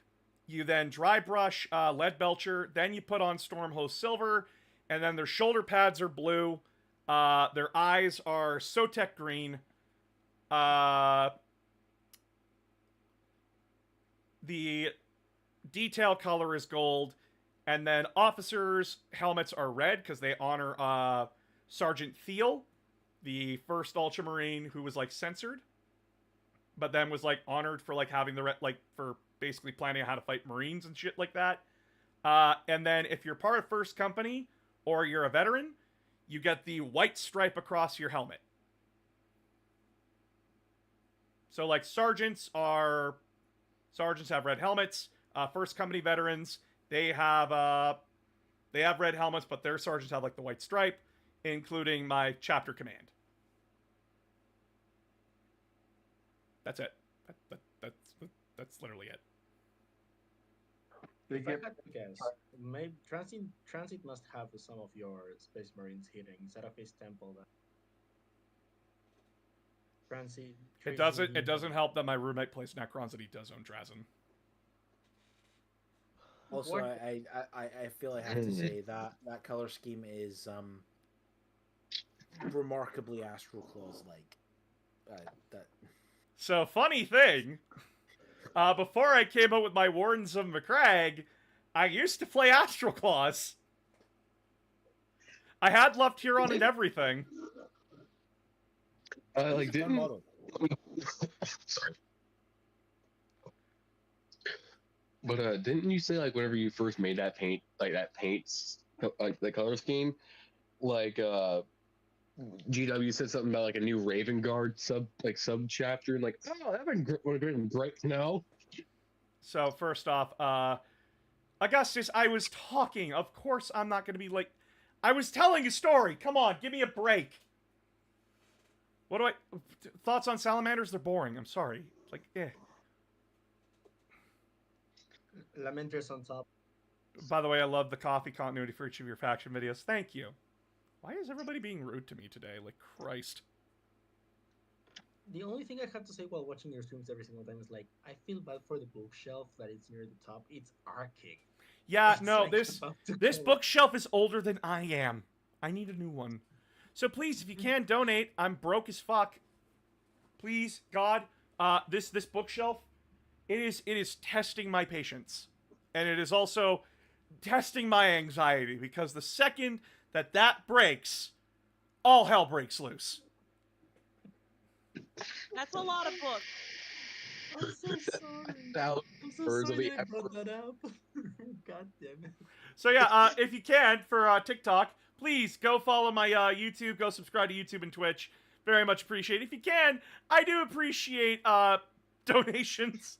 you then dry brush Lead Belcher, then you put on Stormhost Silver, and then their shoulder pads are blue, their eyes are Sotek green, the detail color is gold, and then officers' helmets are red because they honor Sergeant Thiel, the first Ultramarine who was like censored, but then was like honored for like having the for basically planning how to fight Marines and shit like that. And then if you're part of First Company or you're a veteran, you get the white stripe across your helmet. So like sergeants have red helmets. First Company veterans, they have red helmets, but their sergeants have like the white stripe, including my chapter command. That's it. That's literally it. If I had to guess, maybe Transit must have some of your Space Marines hidden instead of his temple. Transit. It doesn't help that my roommate plays Necrons and he does own Drazen. Also, I feel I have to say that color scheme is remarkably Astral Claws like. That. So funny thing, before I came up with my Wardens of Macragge, I used to play Astral Claws. I had Left Huron and everything. Didn't. Sorry. But didn't you say like whenever you first made that paint, like that paints, like the color scheme, like GW said something about like a new Raven Guard sub chapter, and like, oh, that would have been great to know. So first off, Augustus, I was talking. Of course, I'm not going to be like, I was telling a story. Come on, give me a break. What do I thoughts on salamanders? They're boring. I'm sorry. Like, eh. Lamenters on top. By the way, I love the coffee continuity for each of your faction videos. Thank you. Why is everybody being rude to me today? Like, Christ. The only thing I have to say while watching your streams every single time is like, I feel bad for the bookshelf that is near the top. It's arcing. Yeah, It's no, like this bookshelf is older than I am. I need a new one. So please, if you can donate, I'm broke as fuck. Please, God, this bookshelf, it is testing my patience, and it is also testing my anxiety because the second that breaks, all hell breaks loose. That's a lot of books. I'm so sorry. I'm so sorry that I brought that up. God damn it. So yeah, if you can, for TikTok, please go follow my YouTube, go subscribe to YouTube and Twitch. Very much appreciate it. If you can, I do appreciate donations.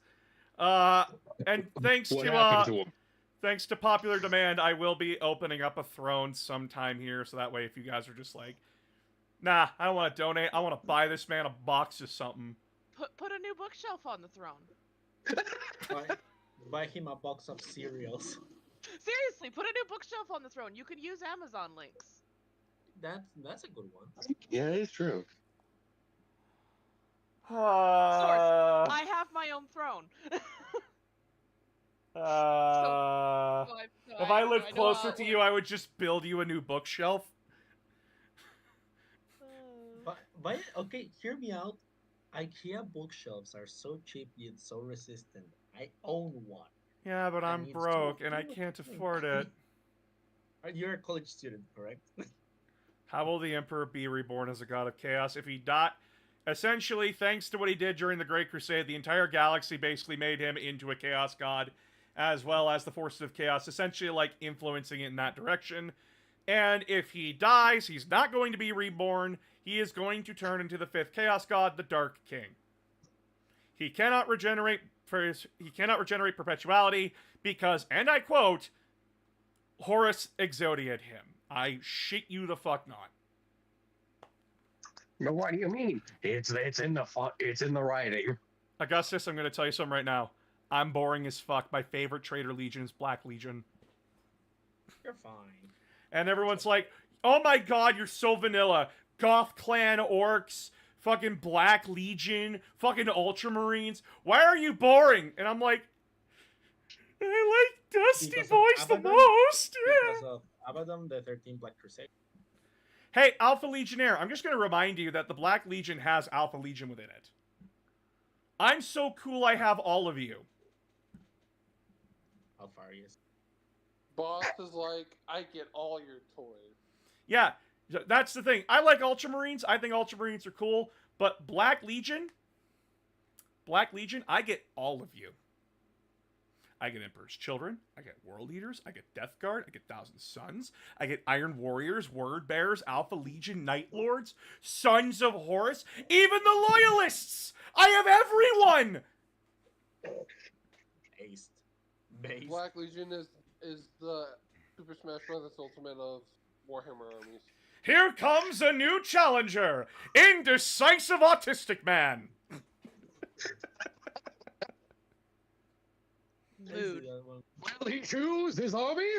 And thanks to popular demand, I will be opening up a throne sometime here, so that way if you guys are just like, nah, I don't want to donate, I want to buy this man a box of something. Put a new bookshelf on the throne. Buy him a box of cereals. Seriously, put a new bookshelf on the throne. You can use Amazon links. That's a good one. Yeah, it's true. Source, I have my own throne. If I lived closer to you, I would just build you a new bookshelf. But okay, hear me out. IKEA bookshelves are so cheap yet so resistant. I own one. Yeah, but I'm broke and I can't afford it. You're a college student, correct? How will the Emperor be reborn as a god of chaos? If he died... Essentially, thanks to what he did during the Great Crusade, the entire galaxy basically made him into a chaos god, as well as the forces of chaos, essentially like influencing it in that direction. And if he dies, he's not going to be reborn. He is going to turn into the 5th chaos god, the Dark King. he cannot regenerate perpetuality because, and I quote, Horus exodiated him. I shit you the fuck not. No, what do you mean? It's in the writing. Augustus, I'm going to tell you something right now. I'm boring as fuck. My favorite Traitor Legion is Black Legion. You're fine. And everyone's like, oh my god, you're so vanilla. Goth Clan Orcs, fucking Black Legion, fucking Ultramarines. Why are you boring? And I'm like, I like Dusty Boys the most. Because of Abaddon, the 13 Black Crusade. Hey, Alpha Legionnaire, I'm just going to remind you that the Black Legion has Alpha Legion within it. I'm so cool I have all of you. Alpharius. Boss is like, I get all your toys. Yeah, that's the thing. I like Ultramarines. I think Ultramarines are cool. But Black Legion, I get all of you. I get Emperor's Children. I get World Eaters. I get Death Guard. I get Thousand Sons. I get Iron Warriors, Word Bearers, Alpha Legion, Night Lords, Sons of Horus, even the Loyalists! I have everyone! Based. Black Legion is the Super Smash Bros. Ultimate of Warhammer armies. Here comes a new challenger! Indecisive Autistic Man! Mood. Will he choose his army?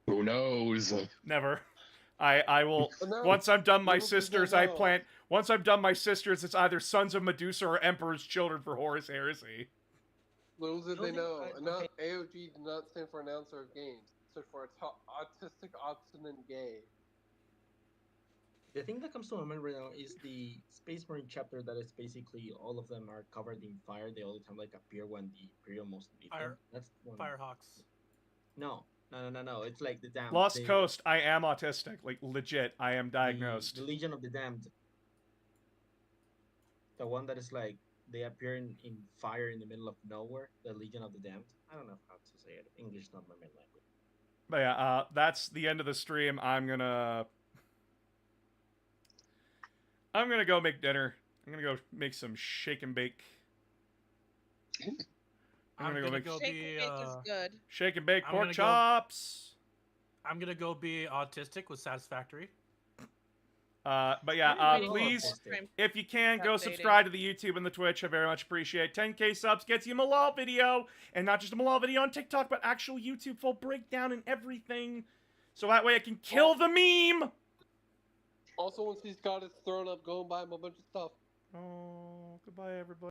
Who knows? Never. I will. Once I'm done my sisters, Once I'm done my sisters, it's either Sons of Medusa or Emperor's Children for Horus Heresy. Little did they know, AOG did not stand for Announcer of Games. It stood for Autistic, Obstinate, Gay. The thing that comes to my mind right now is the Space Marine chapter that is basically all of them are covered in fire. They all the time like appear when the Imperial most need them. That's one. Firehawks. No. It's like the Damned. Lost Coast, I am autistic. Like, legit, I am diagnosed. The Legion of the Damned. The one that is like, they appear in fire in the middle of nowhere. The Legion of the Damned. I don't know how to say it. English is not my main language. But yeah, that's the end of the stream. I'm gonna go make dinner. I'm gonna go make some shake and bake. I'm gonna go Shake and bake is good. Shake and bake pork chops. I'm gonna go be autistic with Satisfactory. But yeah, please, if you can, go subscribe to the YouTube and the Twitch. I very much appreciate it. 10K subs gets you a Malal video, and not just a Malal video on TikTok, but actual YouTube full breakdown and everything. So that way I can kill the meme. Also, once he's got his throne up, go and buy him a bunch of stuff. Oh, goodbye, everybody.